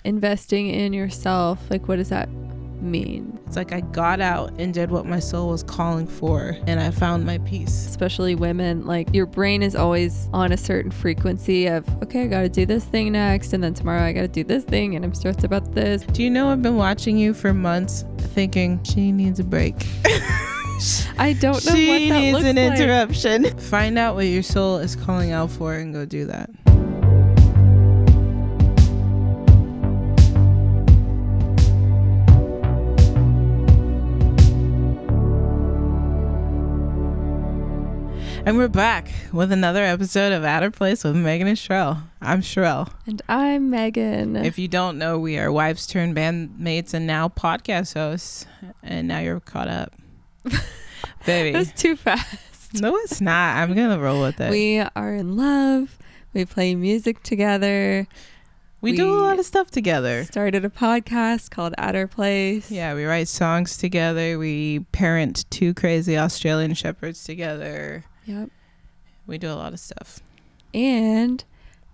investing in yourself, like, what does that mean? It's like I got out and did what my soul was calling for, and I found my peace. Especially women, like, your brain is always on a certain frequency of, okay, I gotta do this thing next, and then tomorrow I gotta do this thing, and I'm stressed about this. Do you know I've been watching you for months thinking she needs a break? I don't know she what that needs looks an like. interruption. Find out what your soul is calling out for and go do that. And we're back with another episode of At Her Place with Megan and Sherell. I'm Sherell. And I'm Megan. If you don't know, we are wives turned bandmates and now podcast hosts. And now you're caught up. Baby. That's too fast. No, it's not. I'm going to roll with it. We are in love. We play music together. We do a lot of stuff together. Started a podcast called At Her Place. Yeah, we write songs together. We parent 2 crazy Australian shepherds together. Yep. We do a lot of stuff. And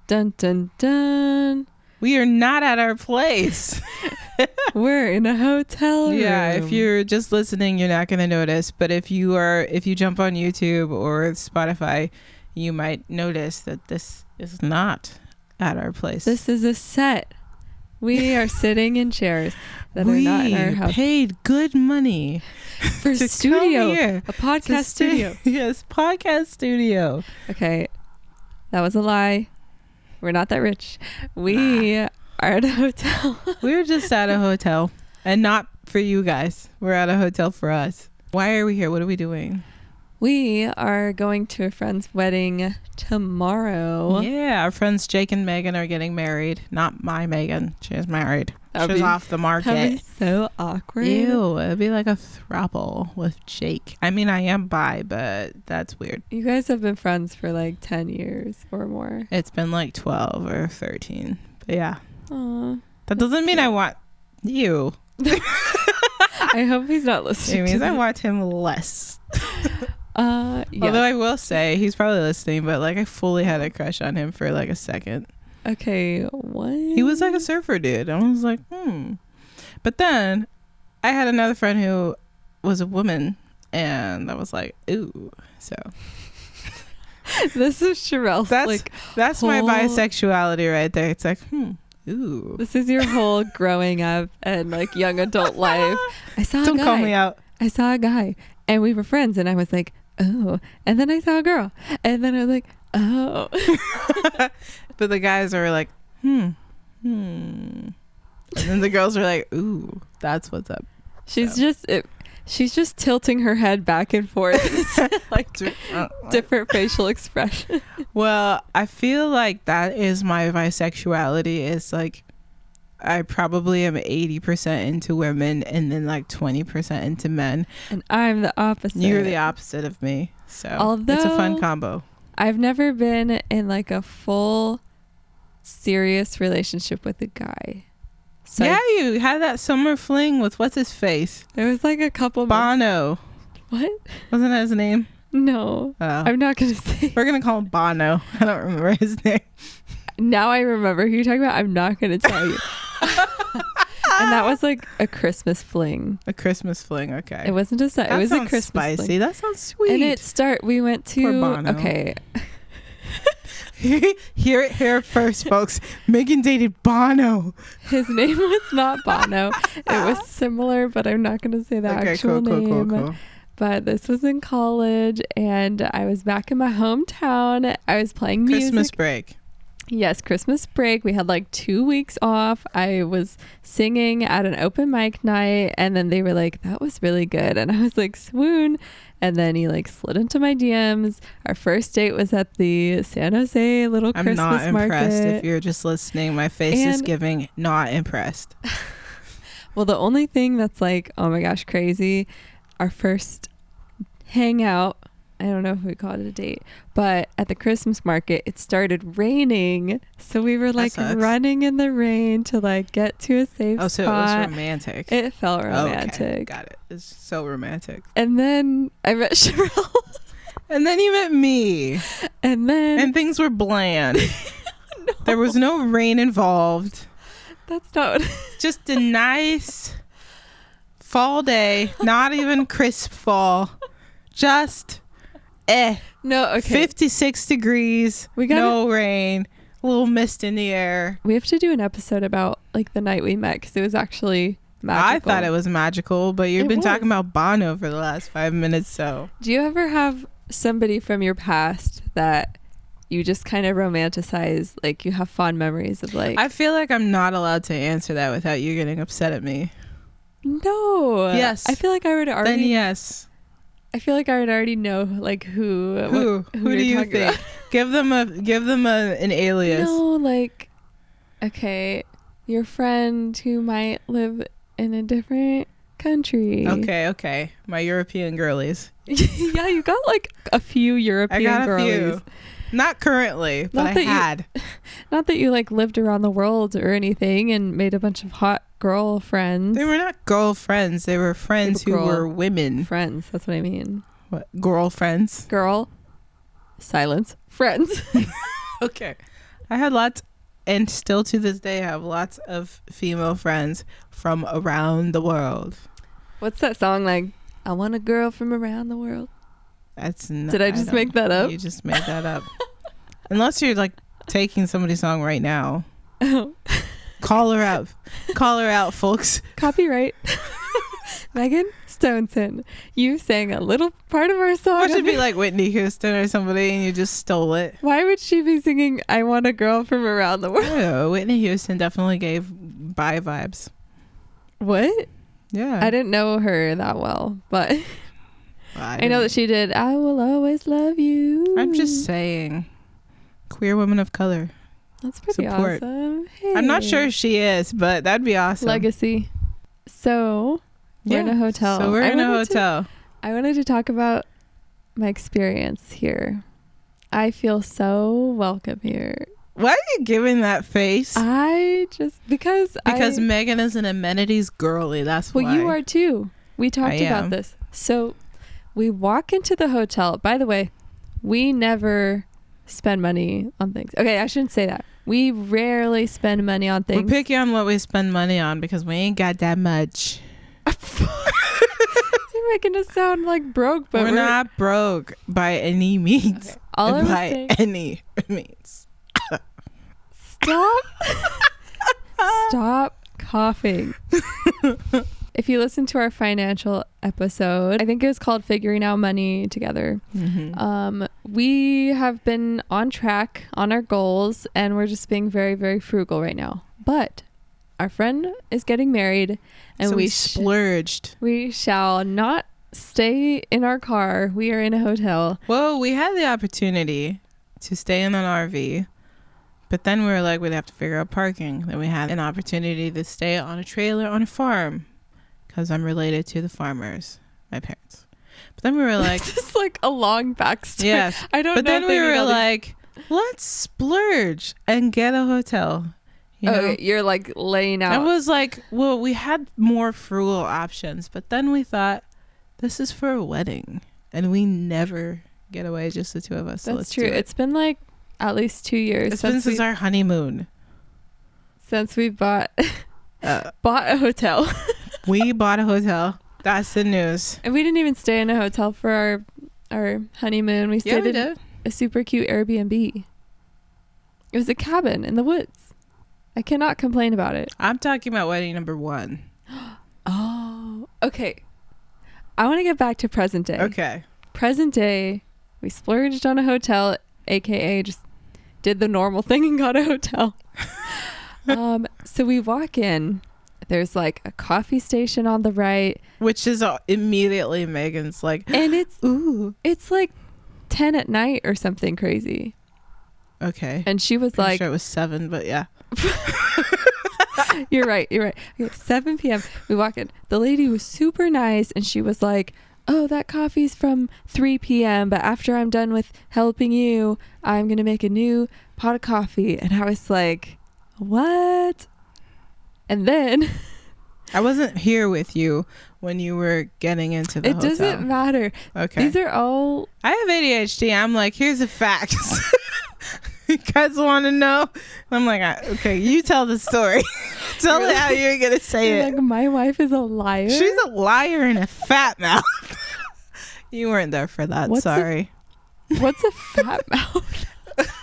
dun dun dun, we are not at our place. We're in a hotel room. Yeah, if you're just listening, you're not going to notice. But if you jump on YouTube or Spotify, you might notice that this is not at our place. This is a set. We are sitting in chairs that are not in our house. We paid good money for studio, a podcast studio. Yes, podcast studio. Okay, that was a lie. We're not that rich. We are at a hotel. We're just at a hotel, and not for you guys. We're at a hotel for us. Why are we here? What are we doing? We are going to a friend's wedding tomorrow. Yeah, our friends Jake and Megan are getting married. Not my Megan. She's married. She's off the market. That'd be so awkward. Ew, it'd be like a throuple with Jake. I mean, I am bi, but that's weird. You guys have been friends for like 10 years or more. It's been like 12 or 13. But yeah. Aww. That doesn't mean I want you. I hope he's not listening. It means I want him less. Yeah. Although I will say he's probably listening, but like I fully had a crush on him for like a second. Okay, what? He was like a surfer dude. I was like, But then I had another friend who was a woman, and I was like, ooh. So this is Sherell's. That's my bisexuality right there. It's like, ooh. This is your whole growing up and like young adult life. Don't call me out. I saw a guy, and we were friends, and I was like, oh. And then I saw a girl, and then I was like, oh. But the guys are like, And then the girls are like, ooh, that's what's up. She's just tilting her head back and forth, like different facial expression. Well, I feel like that is my bisexuality. Is like, I probably am 80% into women and then like 20% into men. And I'm the opposite. You're the opposite of me. So although it's a fun combo. I've never been in like a full serious relationship with a guy. So yeah, you had that summer fling with what's his face? It was like a couple Bono. months. What? Wasn't that his name? No. Oh. I'm not going to say. We're going to call him Bono. I don't remember his name. Now I remember who you're talking about. I'm not going to tell you. And that was like a Christmas fling. A Christmas fling, okay. It wasn't just that. It was a Christmas spicy. fling. That sounds sweet. And we went to, poor Bono. Okay. Hear it here first, folks. Megan dated Bono. His name was not Bono. It was similar, but I'm not going to say the actual name. Cool. But this was in college, and I was back in my hometown. I was playing music. Christmas break. Yes, Christmas break. We had like 2 weeks off. I was singing at an open mic night, and then they were like, that was really good. And I was like, swoon. And then he like slid into my DMs. Our first date was at the San Jose little Christmas market. I'm not impressed if you're just listening. My face is giving not impressed. Well, the only thing that's like, oh my gosh, crazy. Our first hangout, I don't know if we call it a date, but at the Christmas market, it started raining. So we were like running in the rain to like get to a safe spot. Oh, so it was romantic. It felt romantic. Okay, got it. It's so romantic. And then I met Sherell. And then you met me. And then... And things were bland. No. There was no rain involved. That's not. Just a nice fall day, not even crisp fall. Just No, okay. 56 degrees, no rain, a little mist in the air. We have to do an episode about like the night we met because it was actually magical. I thought it was magical, but you've been talking about Bono for the last 5 minutes, so. Do you ever have somebody from your past that you just kind of romanticize, like you have fond memories of? Like, I feel like I'm not allowed to answer that without you getting upset at me. No. Yes. I feel like I would already. Then yes. I feel like I would already know like who do you think? About. Give them an alias. No, like, okay, your friend who might live in a different country. Okay. My European girlies. Yeah, you got like a few European girlies. Few. Not currently, but I had. Not that you like lived around the world or anything and made a bunch of hot girlfriends. They were not girlfriends. They were friends who were women. Friends. That's what I mean. What? Girlfriends? Girl. Silence. Friends. Okay. I had lots, and still to this day have lots of female friends from around the world. What's that song like? I want a girl from around the world. That's not. Did I just make that up? You just made that up. Unless you're like taking somebody's song right now. Oh. Call her out, folks. Copyright. Megan Stoneson, you sang a little part of our song. Or should be like Whitney Houston or somebody and you just stole it. Why would she be singing I Want a Girl from Around the World? I don't know. Whitney Houston definitely gave bi vibes. What? Yeah. I didn't know her that well, but I know that she did I Will Always Love You. I'm just saying. Queer women of color. That's pretty Support. awesome. Hey. I'm not sure if she is, but that'd be awesome. Legacy. So we're in a hotel. So we're in a hotel. I wanted to talk about my experience here. I feel so welcome here. Why are you giving that face? Because Megan is an amenities girly. That's why. Well, you are too. We talked about this. So we walk into the hotel. By the way, we never spend money on things. Okay, I shouldn't say that. We rarely spend money on things. We're picky on what we spend money on because we ain't got that much. You're making us sound like broke, but we're not broke by any means. Okay. All I was saying, any means. Stop coughing. If you listen to our financial episode, I think it was called Figuring Out Money Together. Mm-hmm. We have been on track on our goals and we're just being very, very frugal right now. But our friend is getting married and so we splurged. We shall not stay in our car. We are in a hotel. Well, we had the opportunity to stay in an RV. But then we were like, we'd have to figure out parking. Then we had an opportunity to stay on a trailer on a farm. Because I'm related to the farmers, my parents. But then we were like... This is like a long backstory. Yes. I don't know. But then we were like, let's splurge and get a hotel. You know? Okay, you're like laying out. I was like, well, we had more frugal options. But then we thought, this is for a wedding. And we never get away, just the two of us. That's true. It's been like at least 2 years. It's been since our honeymoon. Since we bought a hotel. We bought a hotel. That's the news. And we didn't even stay in a hotel for our honeymoon. We stayed in a super cute Airbnb. It was a cabin in the woods. I cannot complain about it. I'm talking about wedding number 1. Oh, okay. I want to get back to present day. Okay. Present day, we splurged on a hotel, aka just did the normal thing and got a hotel. So we walk in. There's like a coffee station on the right, which is immediately Megan's like, and it's like 10 at night or something crazy. Okay. And she was I'm sure it was 7, but yeah. You're right. Okay, 7 p.m. We walk in. The lady was super nice, and she was like, "Oh, that coffee's from 3 p.m. But after I'm done with helping you, I'm gonna make a new pot of coffee." And I was like, "What?" And then I wasn't here with you when you were getting into the hotel. It doesn't matter. Okay. These are all... I have ADHD. I'm like, here's the facts. You guys want to know? I'm like, okay, you tell the story. Tell me how you're gonna say You're it. like, my wife is a liar. She's a liar and a fat mouth. You weren't there for that. Sorry. What's a fat mouth?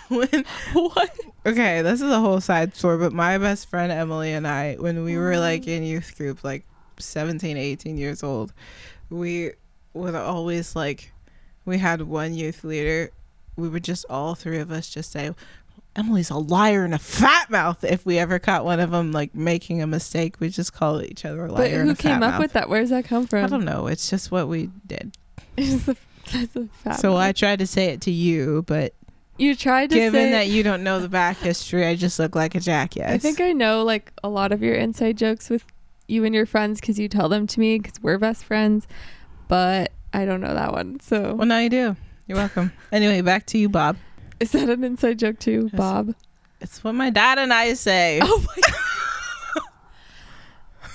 What? Okay, this is a whole side story, but my best friend Emily and I, when we were like in youth group, like 17, 18 years old, we would always like, we had one youth leader. We would just, all three of us just say, Emily's a liar and a fat mouth. If we ever caught one of them like making a mistake, we just call each other a liar. But and who a fat came up mouth. with that? Where does that come from? I don't know. It's just what we did. That's a fat So mouth. I tried to say it to you, but You tried to given say that you don't know the back history, I just look like a jackass. I think I know like a lot of your inside jokes with you and your friends because you tell them to me because we're best friends, but I don't know that one. So Well, now you do. You're welcome. Anyway, back to you, Bob. is that an inside joke too, Yes. Bob? It's what my dad and I say. Oh my god!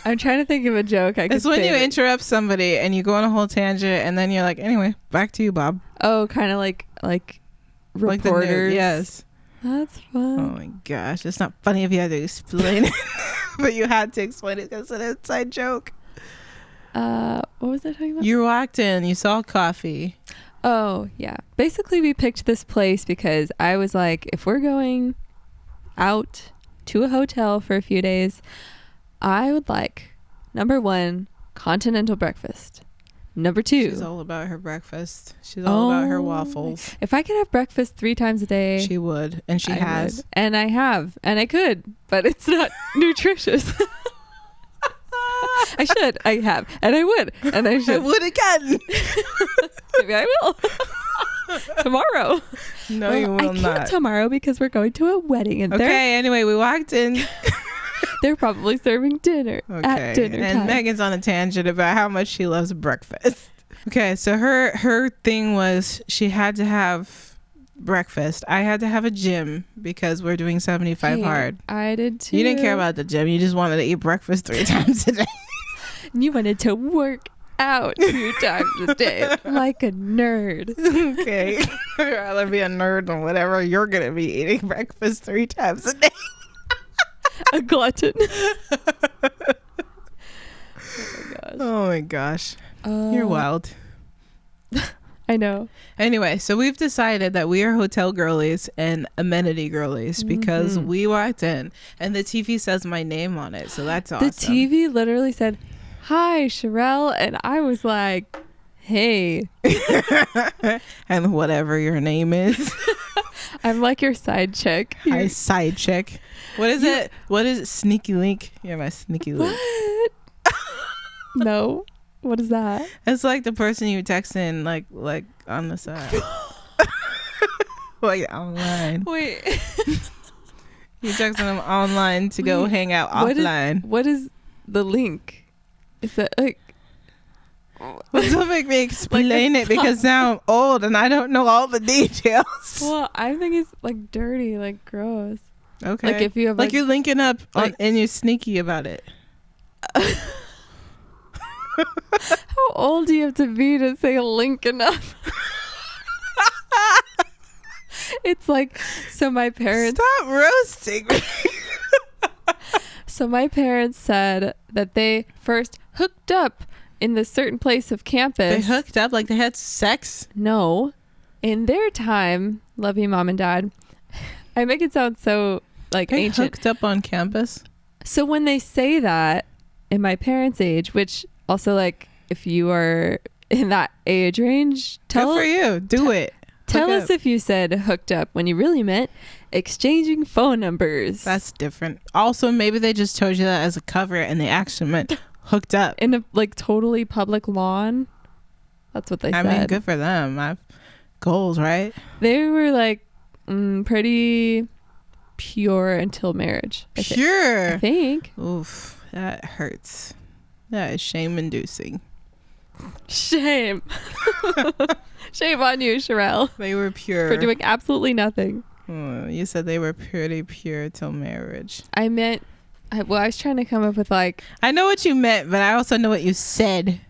I'm trying to think of a joke. It's when you interrupt somebody and you go on a whole tangent and then you're like, anyway, back to you, Bob. Oh, kind of like Like the reporters. news. Yes. That's fun. Oh my gosh. It's not funny if you had to explain it. But you had to explain it because it's an inside joke. What was I talking about? You walked in, you saw coffee. Oh, yeah. Basically, we picked this place because I was like, if we're going out to a hotel for a few days, I would like, number 1, continental breakfast. Number 2. She's all about her breakfast. She's all about her waffles. If I could have breakfast 3 times a day, She would. And she I has. would. And I have. And I could. But it's not nutritious. I should. I have. And I would. And I I should. would again. Maybe I will. Tomorrow. No, Well, you will I can't not. tomorrow because we're going to a wedding and Okay, anyway, we walked in. they're probably serving dinner at dinner and time. Megan's on a tangent about how much she loves breakfast. Okay, so her thing was she had to have breakfast. I had to have a gym because we're doing 75 Hey, hard. I did too. You didn't care about the gym. You just wanted to eat breakfast 3 times a day. You wanted to work out 2 times a day like a nerd. Okay. I'd rather be a nerd than whatever you're going to be eating breakfast 3 times a day. A glutton. Oh my gosh. Oh my gosh. You're wild. I know. Anyway, so we've decided that we are hotel girlies and amenity girlies because we walked in and the TV says my name on it. So that's awesome. The TV literally said, "Hi, Sherell," and I was like, "Hey." And whatever your name is. I'm like your side chick. Hi, side chick. What is it? What is it? Sneaky link? You're my sneaky link. What? No. What is that? It's like the person you text in like on the side. Like online. Wait. You texting them online to go hang out offline. What is the link? Is that like... Well, don't make me explain it because now I'm old and I don't know all the details. Well, I think it's like dirty, like gross. Okay. Like if you have like you're linking up like- and you're sneaky about it. How old do you have to be to say link enough? It's like, so my parents... Stop roasting me. So my parents said that they first hooked up in this certain place of campus. They hooked up like they had sex? No. In their time, love you, Mom and Dad. I make it sound so like They ancient. hooked up on campus? So when they say that in my parents' age, which also like if you are in that age range, Good for you. Do it. tell Hook us up. if you said hooked up when you really meant exchanging phone numbers. That's different. Also, maybe they just told you that as a cover and they actually meant hooked up. in a like totally public lawn. That's what they I said. mean, good for them. I've goals, right? They were like pretty pure until marriage. I Pure. think. Oof, that hurts. That is shame inducing. Shame. Shame on you, Sherell, They were pure. for doing absolutely nothing. Oh, you said they were pretty pure till marriage. I meant, I was trying to come up with like, I know what you meant, but I also know what you said.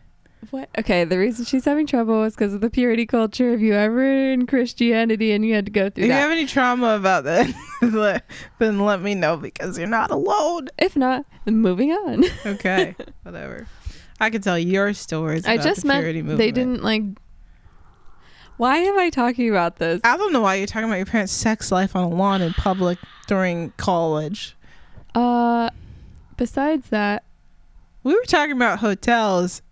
What? Okay, the reason she's having trouble is because of the purity culture. If you ever in Christianity and you had to go through If that. you have any trauma about that, then let me know because you're not alone. If not, then moving on. Okay, whatever. I could tell your stories about I just the meant purity movement. they didn't like. Why am I talking about this? I don't know why you're talking about your parents' sex life on a lawn in public during college. Besides that, We were talking about hotels.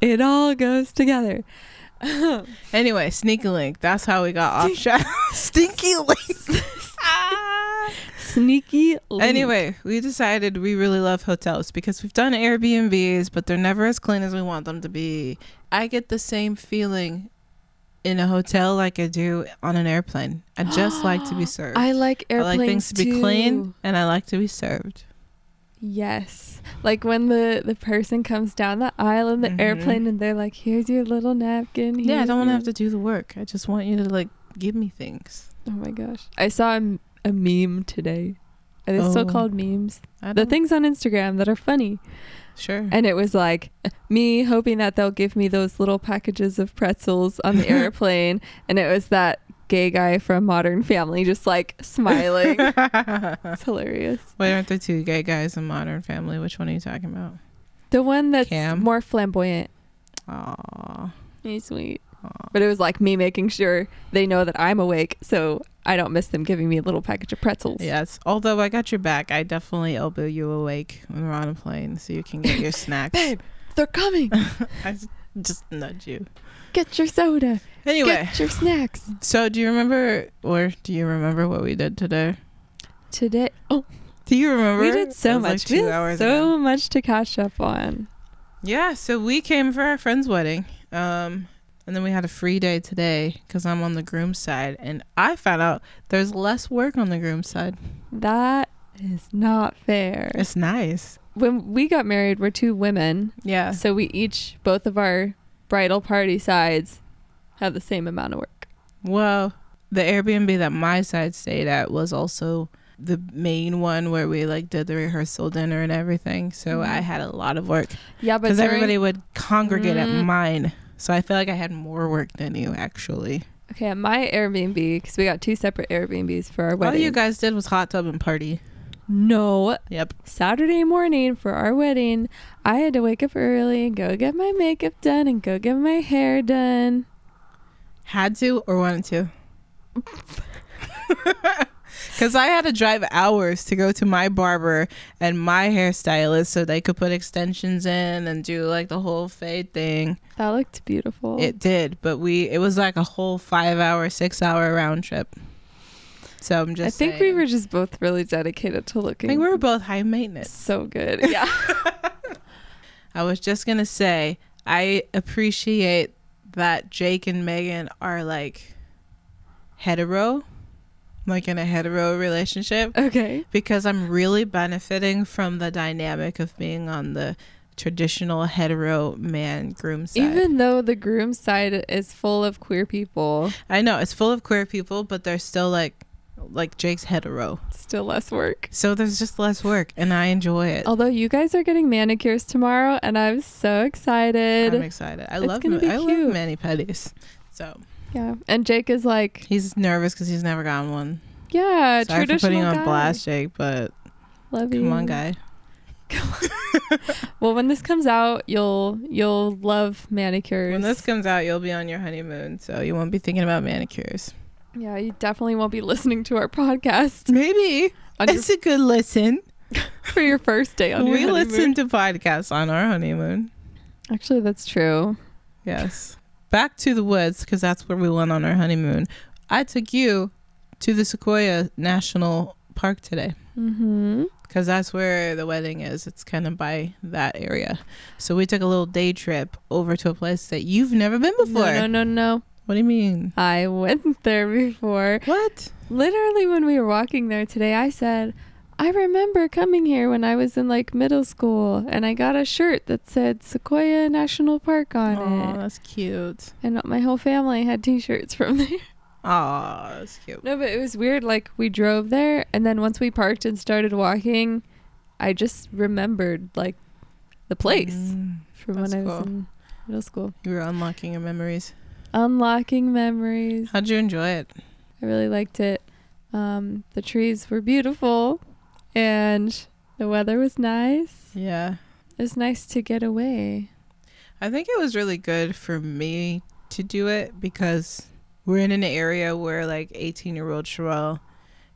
it all goes together. Anyway, Sneaky Link. That's how we got off track. Stinky Link. Sneaky link. Anyway, we decided we really love hotels because we've done Airbnbs, but they're never as clean as we want them to be. I get the same feeling in a hotel like I do on an airplane. I just like to be served. I like I airplanes like things to be too. clean, and I like to be served. Yes. Like when the person comes down the aisle in the Mhm. airplane and they're like, here's your little napkin. Yeah, I here's don't want to your-" have to do the work. I just want you to like give me things. Oh my gosh. I saw a meme today. Are they still Oh. called memes? I The don't- things on Instagram that are funny. Sure. And it was like me hoping that they'll give me those little packages of pretzels on the airplane. And it was that gay guy from Modern Family just like smiling. It's hilarious. Why aren't there two gay guys in Modern Family? Which one are you talking about? The one that's Cam? more flamboyant. Aw. He's sweet. Aw. But it was like me making sure they know that I'm awake so I don't miss them giving me a little package of pretzels. Yes. Although I got your back, I definitely elbow you awake when we're on a plane so you can get your snacks. Babe, they're coming. I just nudge you. Get your soda. Anyway, Get your snacks. so do you remember what we did today? Today. Oh, Do you remember? we did It so was like much. 2 We had hours so ago. much to catch up on. Yeah, so we came for our friend's wedding. And then we had a free day today because I'm on the groom's side. And I found out there's less work on the groom's side. That is not fair. It's nice. When we got married, we're two women. Yeah. So we each, both of our bridal party sides, have the same amount of work. Well, the Airbnb that my side stayed at was also the main one where we like did the rehearsal dinner and everything. So I had a lot of work Yeah, but because during- everybody would congregate at Mm. mine. So I feel like I had more work than you actually. Okay, at my Airbnb, because we got two separate Airbnbs for our All wedding. you guys did was hot tub and party. No. Yep. Saturday morning for our wedding, I had to wake up early and go get my makeup done and go get my hair done. Had to or wanted to? Because I had to drive hours to go to my barber and my hairstylist so they could put extensions in and do like the whole fade thing. That looked beautiful. It did, but it was like a whole 5-hour, 6-hour round trip. So I'm just I think we saying. were just both really dedicated to I looking think we were both high maintenance. so good. Yeah. I was just going to say, I appreciate that Jake and Megan are like hetero, like in a hetero relationship, Okay. because I'm really benefiting from the dynamic of being on the traditional hetero man groom side. Even though the groom side is full of queer people, I know it's full of queer people, but they're still like Jake's hetero. still less work. So there's just less work and I enjoy it. Although you guys are getting manicures tomorrow and I'm so excited. I'm excited. I It's love gonna be love cute. mani-pedis. So Yeah. And Jake is like, he's nervous because he's never gotten one. yeah, Sorry for traditional putting you guy. on blast, Jake, but Love you. come on, guy. Well, when this comes out, you'll love manicures. When this comes out, you'll be on your honeymoon, so you won't be thinking about manicures. Yeah, you definitely won't be listening to our podcast Maybe. on It's a good listen. for your first day on your We honeymoon. listen to podcasts on our honeymoon. Actually, that's true. Yes. Back to the woods, because that's where we went on our honeymoon. I took you to the Sequoia National Park today. Mm-hmm. Because that's where the wedding is. It's kind of by that area. So we took a little day trip over to a place that you've never been before. No. What do you mean? I went there before. What? Literally, when we were walking there today, I said, I remember coming here when I was in like middle school and I got a shirt that said Sequoia National Park on Oh, it. that's cute. And my whole family had t-shirts from there. Oh, that's cute. No, but it was weird. Like, we drove there, and then once we parked and started walking, I just remembered, like, the place from that's when I was cool. in middle school. You were unlocking your memories. Unlocking memories. How'd you enjoy it? I really liked it. The trees were beautiful and the weather was nice. Yeah. It was nice to get away. I think it was really good for me to do it because we're in an area where like 18-year-old Sherell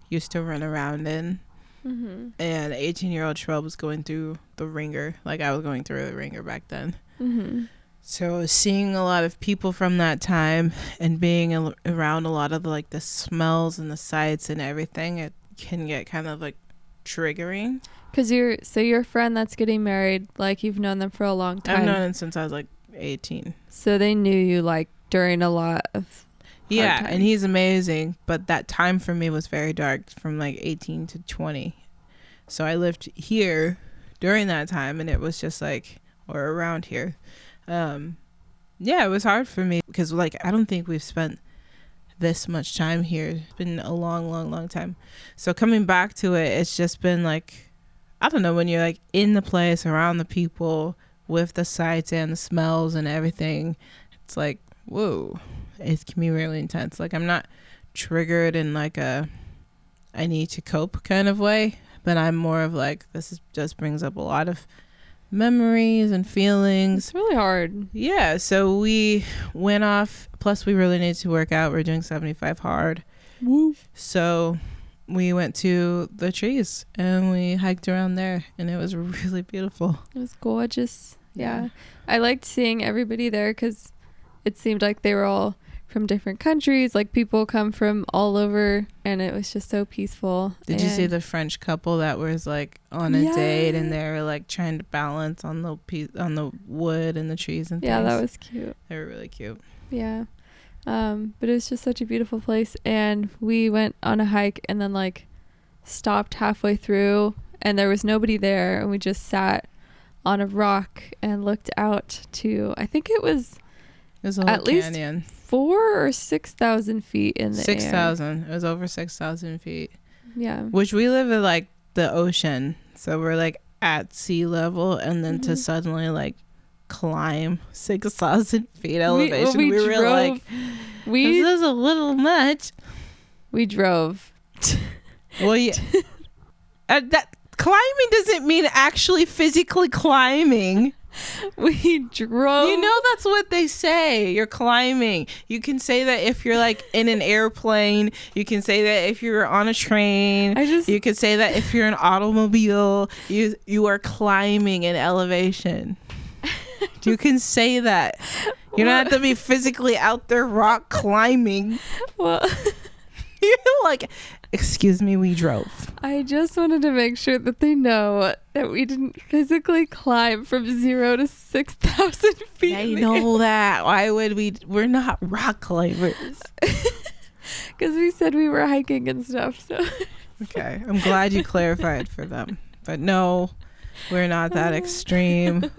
used to run around in. Mm-hmm. And 18-year-old Sherell was going through the ringer. Like I was going through the ringer back then. Mm-hmm. So seeing a lot of people from that time and being around a lot of like the smells and the sights and everything, it can get kind of like triggering. Because you're a friend that's getting married, like you've known them for a long time. I've known him since I was like 18. So they knew you like during a lot of Yeah, hard and times. he's amazing, but that time for me was very dark from like 18 to 20. So I lived here during that time and it was just like, or around here. Yeah, it was hard for me because like I don't think we've spent this much time here. It's been a long time. So coming back to it, it's just been like, I don't know, when you're like in the place around the people with the sights and the smells and everything, it's like, whoa, it can be really intense. Like I'm not triggered in like a I need to cope kind of way, but I'm more of like just brings up a lot of memories and feelings. It's really hard. Yeah, so we went off, plus we really need to work out. We're doing 75 hard. Woo. So we went to the trees and we hiked around there and it was really beautiful. It was gorgeous. Yeah. I liked seeing everybody there because it seemed like they were all from different countries. Like people come from all over and it was just so peaceful. Did you see the French couple that was like on a date and they were like trying to balance on the wood and the trees and things? Yeah, that was cute. They were really cute. Yeah. But it was just such a beautiful place. And we went on a hike and then like stopped halfway through and there was nobody there. And we just sat on a rock and looked out to, I think it was a whole at least canyon. 4,000 or 6,000 feet in the air. 6,000. It was over 6,000 feet. Yeah. Which we live at like the ocean. So we're like at sea level and then to suddenly like climb 6,000 feet elevation. We were like, this is a little much. We drove. Well, yeah. That climbing doesn't mean actually physically climbing. We drove. You know, that's what they say. You're climbing. You can say that if you're like in an airplane. You can say that if you're on a train. You can say that if you're an automobile. You are climbing in elevation. You can say that. You don't have to be physically out there rock climbing. Well, you're like, excuse me, we drove. I just wanted to make sure that they know that we didn't physically climb from 0 to 6,000 feet. They know that. Why would we? We're not rock climbers. Because we said we were hiking and stuff. So okay, I'm glad you clarified for them. But no, we're not that extreme.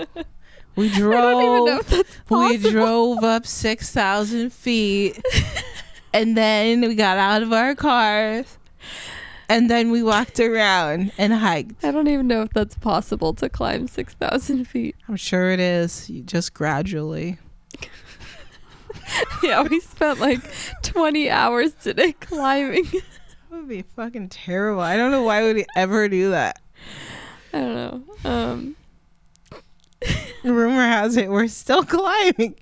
We drove. I don't even know if that's possible. We drove up 6,000 feet, and then we got out of our cars. And then we walked around and hiked. I don't even know if that's possible to climb 6,000 feet. I'm sure it is. Just gradually. Yeah, we spent like 20 hours today climbing. That would be fucking terrible. I don't know why would we ever do that. I don't know. Rumor has it we're still climbing.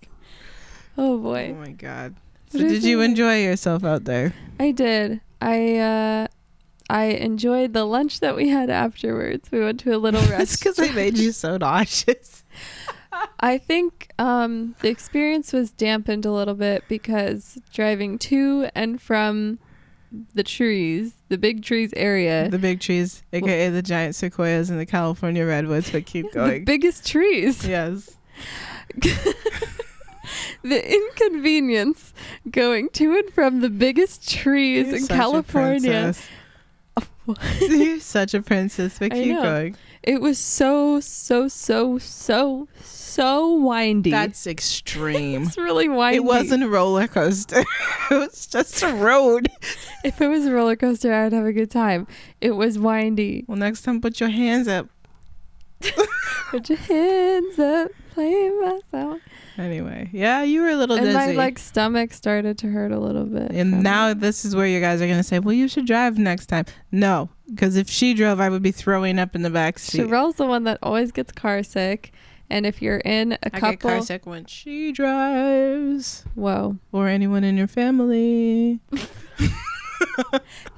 Oh boy. Oh my god. So did you enjoy yourself out there? I did. I enjoyed the lunch that we had afterwards. We went to a little restaurant. That's because I made you so nauseous. I think the experience was dampened a little bit because driving to and from the trees, the big trees area. The big trees, aka the giant sequoias and the California redwoods, but keep going. The biggest trees. Yes. The inconvenience going to and from the biggest trees You're in such California. You're such a princess, but keep going. It was so windy. That's extreme. It's really windy. It wasn't a roller coaster. It was just a road. If it was a roller coaster, I'd have a good time. It was windy. Well, next time put your hands up. Put your hands up, play my song. Anyway, yeah, you were a little dizzy. And my stomach started to hurt a little bit. And now this is where you guys are going to say, well, you should drive next time. No, because if she drove, I would be throwing up in the back seat. Sherell's the one that always gets car sick. And if you're in a couple... I get car sick when she drives. Whoa. Or anyone in your family.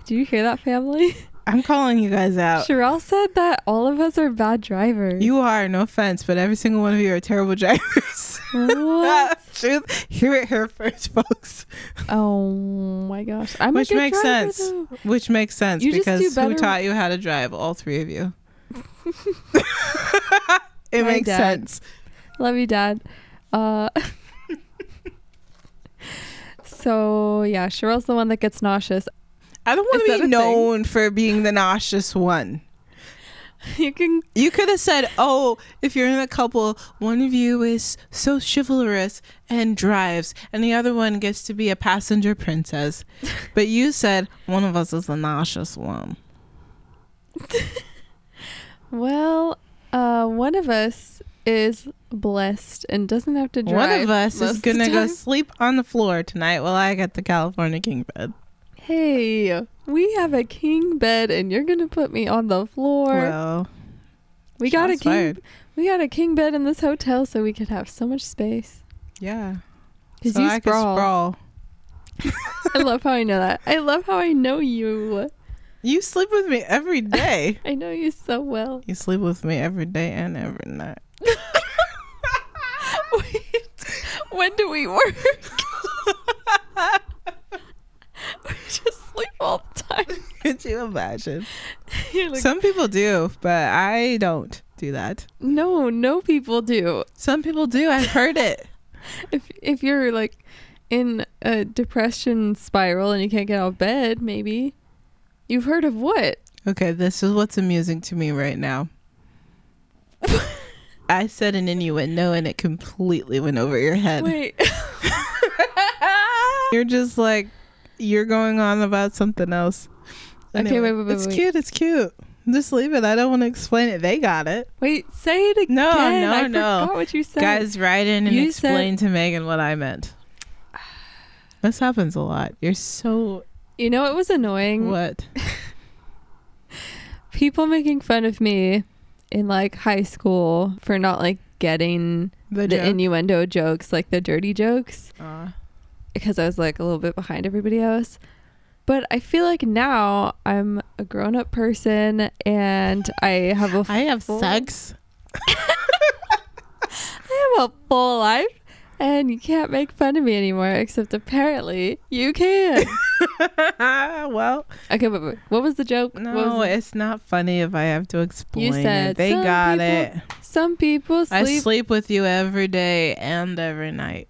Do you hear that, family? I'm calling you guys out. Sherell said that all of us are bad drivers. You are, no offense, but every single one of you are terrible drivers. What? Truth. Hear it here first, folks. Oh my gosh. I'm Which a good makes driver, sense. though. Which makes sense You just because do better. who taught you how to drive? All three of you. It My makes dad. sense. Love you, Dad. So yeah, Sherell's the one that gets nauseous. I don't want Is that to a be known for being the nauseous one. You could have said, oh, if you're in a couple, one of you is so chivalrous and drives, and the other one gets to be a passenger princess. But you said one of us is the nauseous one. Well, one of us is blessed and doesn't have to drive. One of us most is of the going to go time. sleep on the floor tonight while I get the California king bed. Hey, we have a king bed and you're gonna put me on the floor. Well, we got a shots king. fired. We got a king bed in this hotel so we could have so much space. Yeah. Because So you I could sprawl. I love how I know that. I love how I know you. You sleep with me every day. I know you so well. You sleep with me every day and every night. Wait, when do we work? We just sleep all the time. Could you imagine? You're like, Some people do, but I don't do that. no people do. Some people do. I've heard it. If you're like in a depression spiral and you can't get out of bed, maybe. You've heard of what? Okay, this is what's amusing to me right now. I said an innuendo and it completely went over your head. Wait. You're just like, you're going on about something else. Okay, wait. It's cute. It's cute. Just leave it. I don't want to explain it. They got it. Wait, say it again. No. I forgot what you said. Guys, write in and You explain to Megan what I meant. This happens a lot. You're so... You know what was annoying? What? People making fun of me in like high school for not like getting the joke? innuendo jokes, like the dirty jokes, because I was like a little bit behind everybody else. But I feel like now I'm a grown-up person and I have sex. I have a full life and you can't make fun of me anymore, except apparently you can. Well, Okay, but what was the joke? no, it's not funny if I have to explain You said it. They got it. Some people sleep. I sleep with you every day and every night.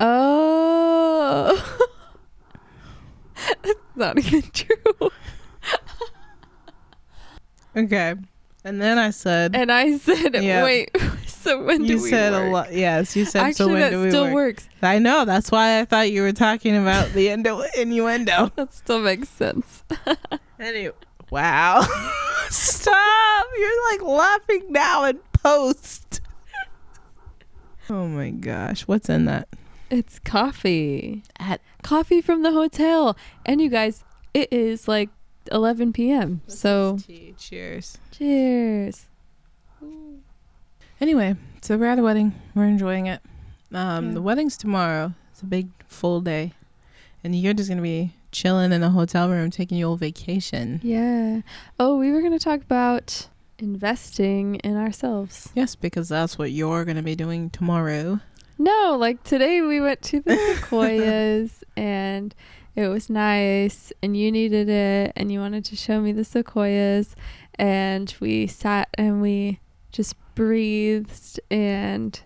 Oh. That's not even true. Okay. And then I said... And I said, Yeah. wait, so when do You we said work? a lot. Yes, you said, Actually, so when that do we still work? works. I know. That's why I thought you were talking about the innuendo. That still makes sense. Anyway, wow. Stop. You're like laughing now in post. Oh my gosh. What's in that? It's coffee. Coffee from the hotel. And you guys, it is like 11 p.m. So Tea. Cheers. cheers. Anyway, so we're at a wedding. We're enjoying it. The wedding's tomorrow. It's a big full day. And you're just going to be chilling in a hotel room taking your old vacation. Yeah. Oh, we were going to talk about investing in ourselves. Yes, because that's what you're going to be doing tomorrow. No, like today we went to the sequoias and it was nice and you needed it and you wanted to show me the sequoias and we sat and we just breathed and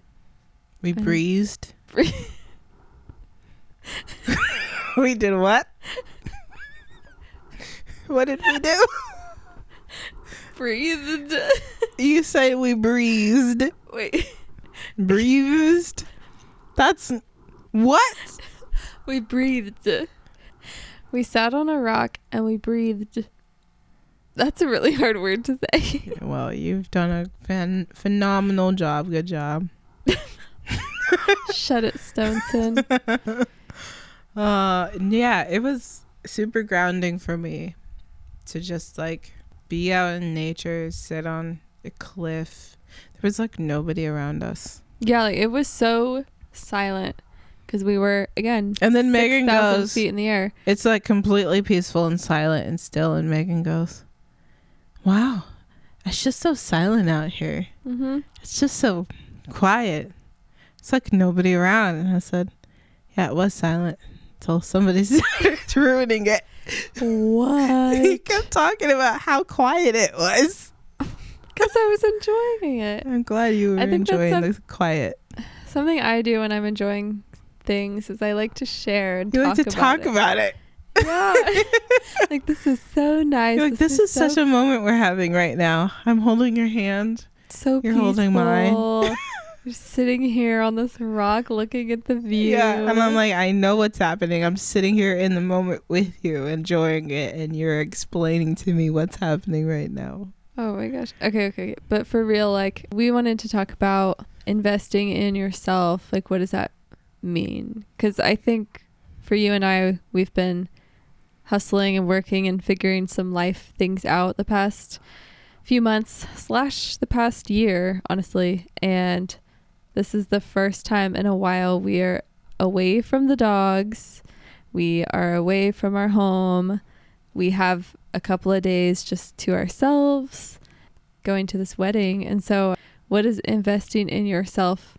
We breezed. We did what? What did we do? breathed. You say we breezed. Wait. Breathed? That's... What? We breathed. We sat on a rock and we breathed. That's a really hard word to say. Well, you've done a phenomenal job. Good job. Shut it, Stoneson. Yeah, it was super grounding for me to just like be out in nature, sit on a cliff. There was like nobody around us. Yeah, like it was so silent because we were, again, And then Megan 6,000 goes, feet in the air. it's like completely peaceful and silent and still. And Megan goes, wow, it's just so silent out here. Mm-hmm. It's just so quiet. It's like nobody around. And I said, yeah, it was silent until somebody started ruining it. What? He kept talking about how quiet it was. Because I was enjoying it. I'm glad you were enjoying the quiet. Something I do when I'm enjoying things is I like to share and You talk like to talk about it. Yeah. Like, this is so nice. You're like, this is such a moment we're having right now. I'm holding your hand. So You're peaceful. holding mine. You're sitting here on this rock looking at the view. Yeah, and I'm like, I know what's happening. I'm sitting here in the moment with you, enjoying it, and you're explaining to me what's happening right now. Oh my gosh. Okay. But for real, like, we wanted to talk about investing in yourself. Like, what does that mean? Because I think for you and I, we've been hustling and working and figuring some life things out the past few months / the past year, honestly. And this is the first time in a while we are away from the dogs. We are away from our home. We have a couple of days just to ourselves going to this wedding. And so what does investing in yourself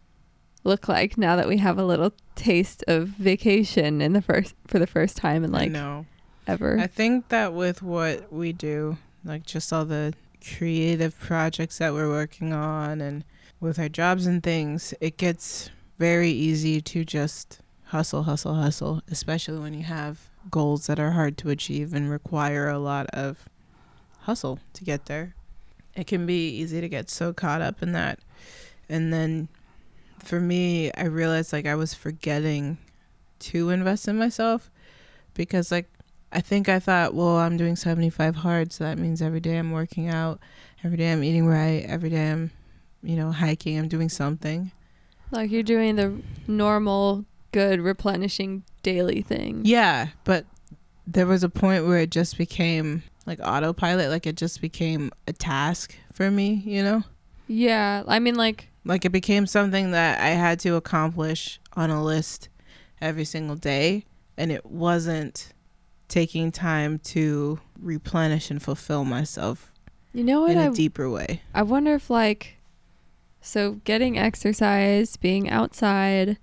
look like now that we have a little taste of vacation for the first time in like ever? I think that with what we do, like just all the creative projects that we're working on and with our jobs and things, it gets very easy to just hustle, especially when you have goals that are hard to achieve and require a lot of hustle to get there. It can be easy to get so caught up in that. And then for me, I realized like I was forgetting to invest in myself because like I thought, well, I'm doing 75 hard, so that means every day I'm working out, every day I'm eating right, every day I'm, hiking, I'm doing something. Like you're doing the normal, good, replenishing daily thing. Yeah, but there was a point where it just became like autopilot, like it just became a task for me, Yeah, I mean like it became something that I had to accomplish on a list every single day, and it wasn't taking time to replenish and fulfill myself in a deeper way. I wonder if so getting exercise, being outside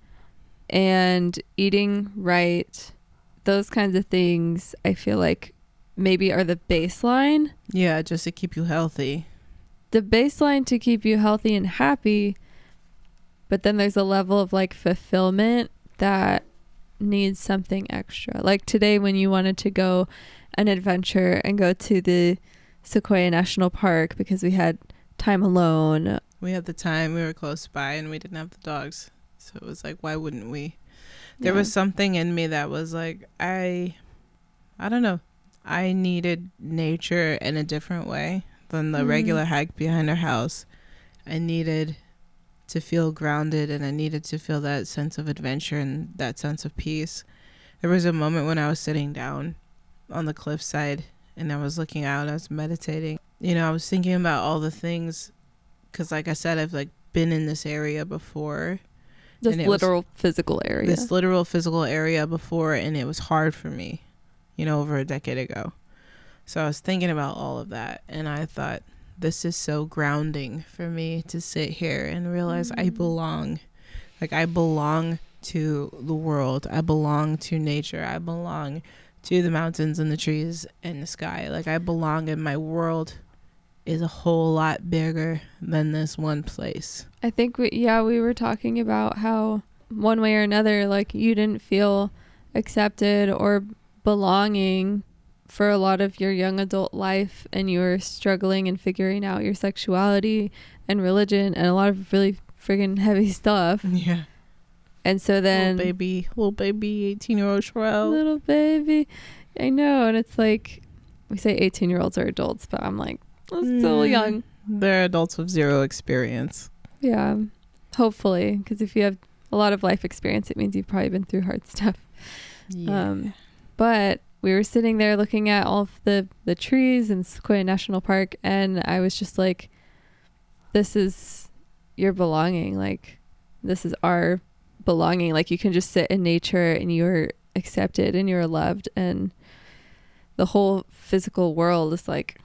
and eating right, those kinds of things I feel like maybe are the baseline. Yeah, just to keep you healthy. The baseline to keep you healthy and happy, but then there's a level of like fulfillment that needs something extra. Like today when you wanted to go an adventure and go to the Sequoia National Park because we had time alone. We had the time, we were close by, and we didn't have the dogs. So it was like, why wouldn't we? There was something in me that was like, I don't know. I needed nature in a different way than the regular hike behind our house. I needed to feel grounded, and I needed to feel that sense of adventure and that sense of peace. There was a moment when I was sitting down on the cliffside and I was looking out, I was meditating. I was thinking about all the things, because like I said, I've like been in this area before. This literal physical area before, and it was hard for me, over a decade ago. So I was thinking about all of that, and I thought, this is so grounding for me to sit here and realize I belong. Like, I belong to the world. I belong to nature. I belong to the mountains and the trees and the sky. Like, I belong, and my world is a whole lot bigger than this one place. I think we were talking about how one way or another, like, you didn't feel accepted or belonging for a lot of your young adult life, and you were struggling and figuring out your sexuality and religion and a lot of really friggin' heavy stuff. Yeah. And so then little baby 18-year-old Sherell. Little baby. I know. And it's like, we say 18-year-olds are adults, but I'm like, that's still young. They're adults with zero experience. Yeah, hopefully, because if you have a lot of life experience, it means you've probably been through hard stuff. Yeah. But we were sitting there looking at all of the trees in Sequoia National Park, and I was just like, this is your belonging. Like, this is our belonging. Like, you can just sit in nature and you're accepted and you're loved, and the whole physical world is like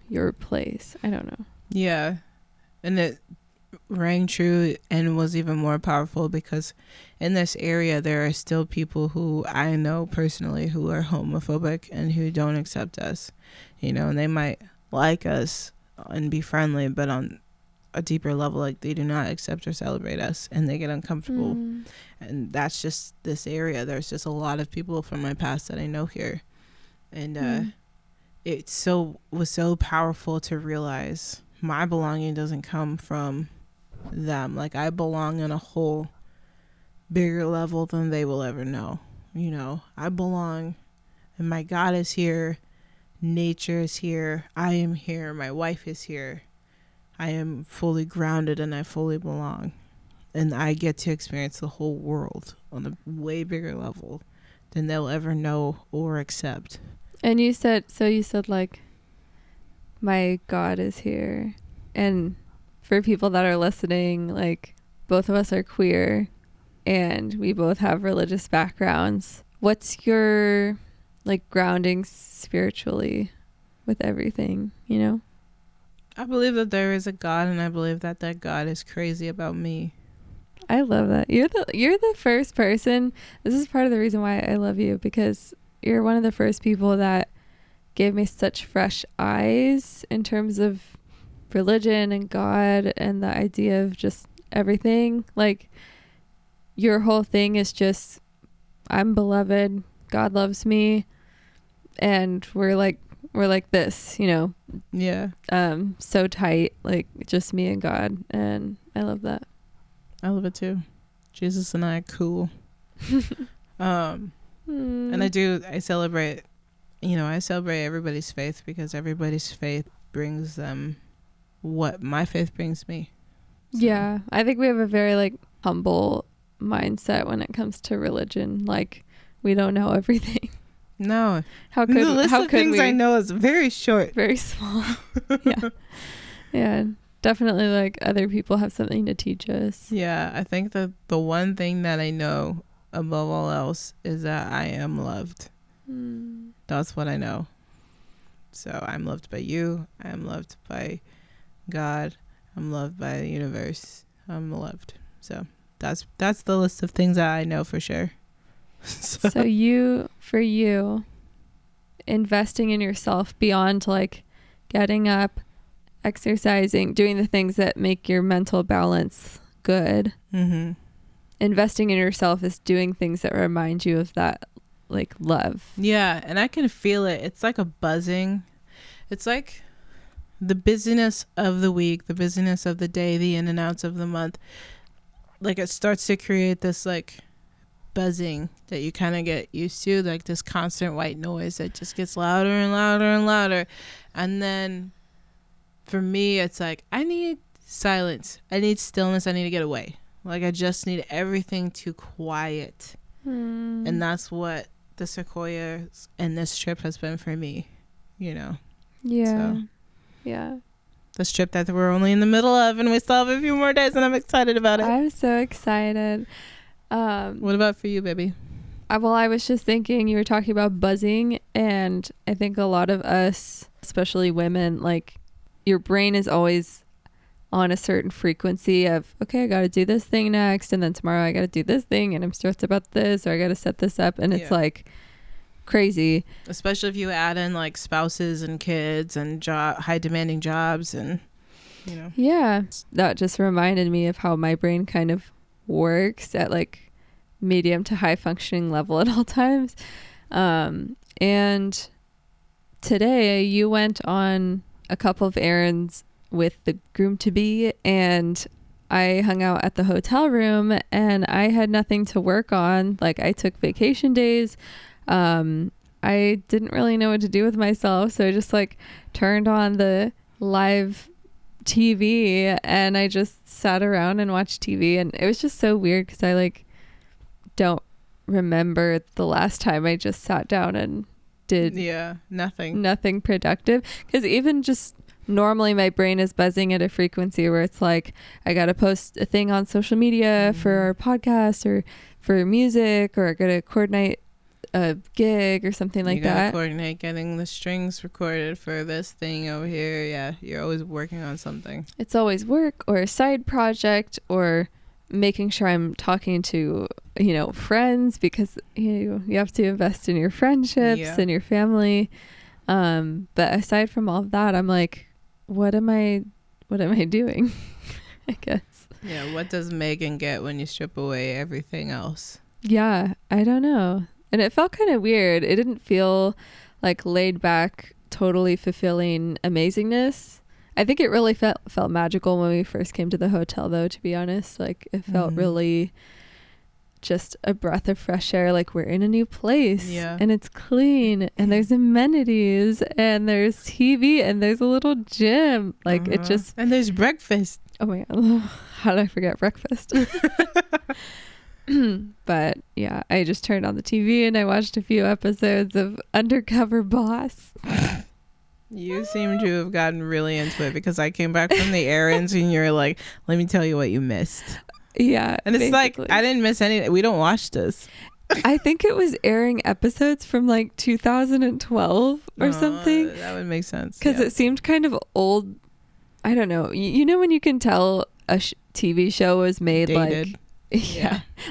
your place. I don't know. Yeah. And it rang true and was even more powerful because in this area there are still people who I know personally who are homophobic and who don't accept us, you know, and they might like us and be friendly, but on a deeper level, like, they do not accept or celebrate us, and they get uncomfortable. And that's just this area. There's just a lot of people from my past that I know here, and it was so powerful to realize my belonging doesn't come from them. Like, I belong on a whole bigger level than they will ever know. You know, I belong, and my God is here, nature is here, I am here, my wife is here. I am fully grounded and I fully belong, and I get to experience the whole world on a way bigger level than they'll ever know or accept. And you said like, my God is here. And for people that are listening, like, both of us are queer and we both have religious backgrounds. What's your, like, grounding spiritually with everything, you know? I believe that there is a God, and I believe that God is crazy about me. I love that. You're the first person. This is part of the reason why I love you, because you're one of the first people that gave me such fresh eyes in terms of religion and God and the idea of just everything. Like, your whole thing is just, I'm beloved, God loves me, and we're like this, you know. Yeah. So tight, like, just me and God, and I love that. I love it too. Jesus and I are cool. And I celebrate, you know, I celebrate everybody's faith, because everybody's faith brings them what my faith brings me. So. Yeah, I think we have a very, like, humble mindset when it comes to religion. Like, we don't know everything. No. How could the list how of could things we? I know is very short. Very small. Yeah. Yeah. Definitely, like, other people have something to teach us. Yeah, I think that the one thing that I know above all else is that I am loved. That's what I know. So I'm loved by you. I'm loved by God. I'm loved by the universe. I'm loved. So that's the list of things that I know for sure. So for you, investing in yourself beyond, like, getting up, exercising, doing the things that make your mental balance good. Investing in yourself is doing things that remind you of that, like, love. Yeah, and I can feel it. It's like a buzzing. It's like the busyness of the week, the busyness of the day, the in and outs of the month. Like, it starts to create this, like, buzzing that you kind of get used to, like this constant white noise that just gets louder and louder and louder. And then for me, it's like, I need silence, I need stillness, I need to get away. Like, I just need everything to quiet. And that's what the Sequoias and this trip has been for me, you know. Yeah. So, yeah. this trip that we're only in the middle of, and we still have a few more days, and I'm excited about it. I'm so excited. What about for you, baby? Well, I was just thinking, you were talking about buzzing, and I think a lot of us, especially women, like, your brain is always on a certain frequency of, okay, I got to do this thing next, and then tomorrow I got to do this thing, and I'm stressed about this, or I got to set this up, and it's like crazy. Especially if you add in, like, spouses and kids and high demanding jobs, and, you know. Yeah, that just reminded me of how my brain kind of works at, like, medium to high functioning level at all times. And today you went on a couple of errands with the groom to be, and I hung out at the hotel room, and I had nothing to work on. Like, I took vacation days, I didn't really know what to do with myself, so I just like turned on the live TV and I just sat around and watched TV, and it was just so weird because I like don't remember the last time I just sat down and did nothing productive, because even just normally my brain is buzzing at a frequency where it's like I gotta post a thing on social media for our podcast or for music, or I gotta coordinate a gig or something like you gotta that. Coordinate getting the strings recorded for this thing over here. Yeah, you're always working on something. It's always work or a side project or making sure I'm talking to, you know, friends, because you have to invest in your friendships and your family. But aside from all of that, I'm like, what am I doing? I guess. Yeah, what does Megan get when you strip away everything else? Yeah, I don't know. And it felt kind of weird. It didn't feel like laid back, totally fulfilling amazingness. I think it really felt magical when we first came to the hotel, though, to be honest. Like, it felt really just a breath of fresh air. Like, we're in a new place. Yeah. And it's clean. And there's amenities. And there's TV. And there's a little gym. Like, it just... And there's breakfast. Oh, my God. How did I forget breakfast? But, yeah, I just turned on the TV and I watched a few episodes of Undercover Boss. You seem to have gotten really into it, because I came back from the errands and you're like, let me tell you what you missed. Yeah. And it's basically. Like, I didn't miss anything. We don't watch this. I think it was airing episodes from like 2012 or something. That would make sense. Because it seemed kind of old. I don't know. You know when you can tell a TV show was made dated. Like...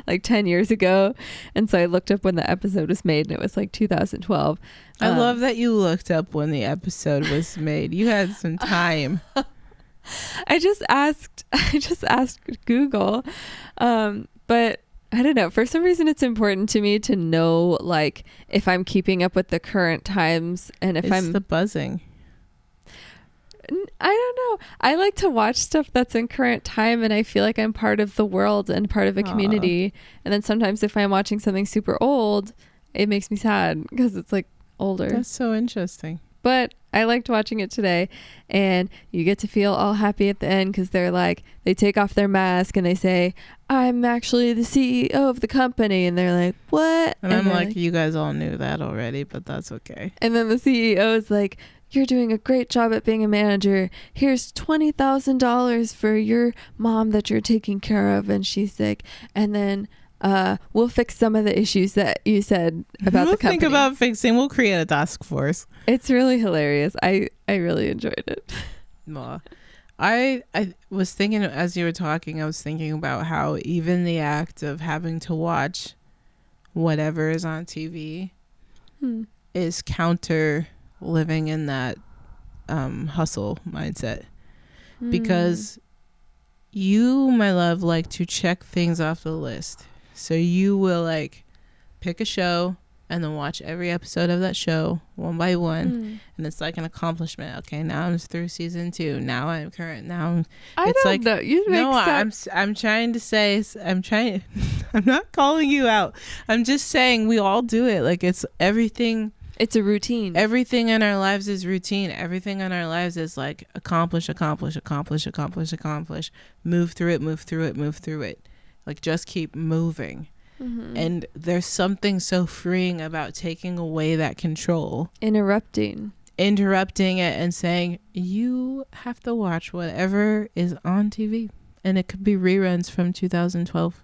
like 10 years ago. And so I looked up when the episode was made and it was like 2012. I love that you looked up when the episode was made. You had some time. I just asked Google. But I don't know. For some reason, it's important to me to know, like, if I'm keeping up with the current times and if it's the buzzing. I don't know. I like to watch stuff that's in current time, and I feel like I'm part of the world and part of a community. And then sometimes if I'm watching something super old, it makes me sad because it's like older. That's so interesting. But I liked watching it today, and you get to feel all happy at the end because they're like, they take off their mask and they say, I'm actually the CEO of the company. And they're like, what? And I'm like, you guys all knew that already, but that's okay. And then the CEO is like, you're doing a great job at being a manager. Here's $20,000 for your mom that you're taking care of, and she's sick. And then we'll fix some of the issues that you said about the company. We'll think about fixing. We'll create a task force. It's really hilarious. I really enjoyed it. Well, I was thinking, as you were talking, I was thinking about how even the act of having to watch whatever is on TV is counter living in that hustle mindset, because you, my love, like to check things off the list. So you will like pick a show and then watch every episode of that show one by one, and it's like an accomplishment. Okay, now I'm through season 2. Now I'm current. Now I don't like, know. You make sense. I'm trying to say. I'm not calling you out. I'm just saying we all do it. Like, it's everything. It's a routine. Everything in our lives is routine. Everything in our lives is like accomplish. Move through it. Like, just keep moving. And there's something so freeing about taking away that control. Interrupting it and saying, you have to watch whatever is on TV. And it could be reruns from 2012.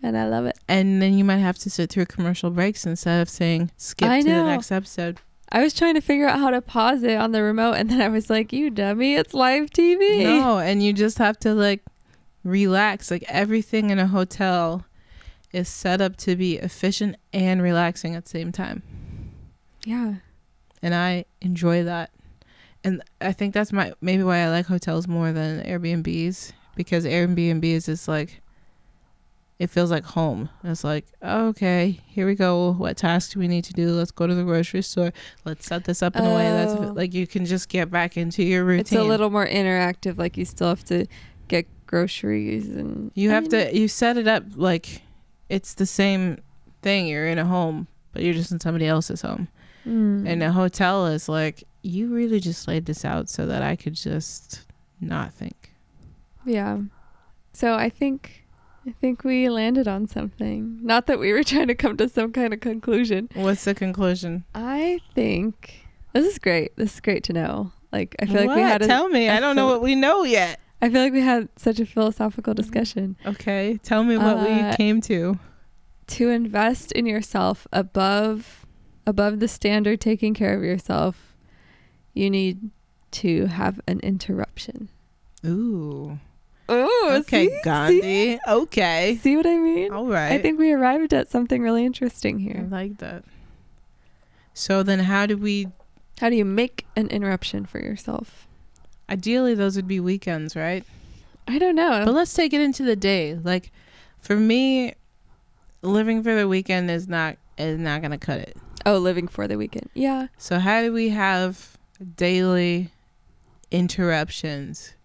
And I love it. And then you might have to sit through commercial breaks instead of saying skip to the next episode. I was trying to figure out how to pause it on the remote, and then I was like, you dummy, it's live TV. No, and you just have to like relax. Like, everything in a hotel is set up to be efficient and relaxing at the same time. Yeah. And I enjoy that. And I think that's maybe why I like hotels more than Airbnbs, because Airbnbs is like, it feels like home. It's like, okay, here we go. What tasks do we need to do? Let's go to the grocery store. Let's set this up in a way that's like you can just get back into your routine. It's a little more interactive. Like, you still have to get groceries, and you set it up like it's the same thing. You're in a home, but you're just in somebody else's home. And a hotel is like, you really just laid this out so that I could just not think. Yeah. So I think we landed on something. Not that we were trying to come to some kind of conclusion. What's the conclusion? I think this is great. This is great to know. Like, I feel like we had Tell me. I don't know what we know yet. I feel like we had such a philosophical discussion. Okay. Tell me what we came to. To invest in yourself above the standard taking care of yourself, you need to have an interruption. Ooh. Oh, okay, see? Gandhi. See? Okay. See what I mean? All right. I think we arrived at something really interesting I here. like that. So then how do you make an interruption for yourself? Ideally, those would be weekends, right? I don't know. But let's take it into the day. Like, for me, living for the weekend is not going to cut it. Oh, living for the weekend. Yeah. So how do we have daily interruptions?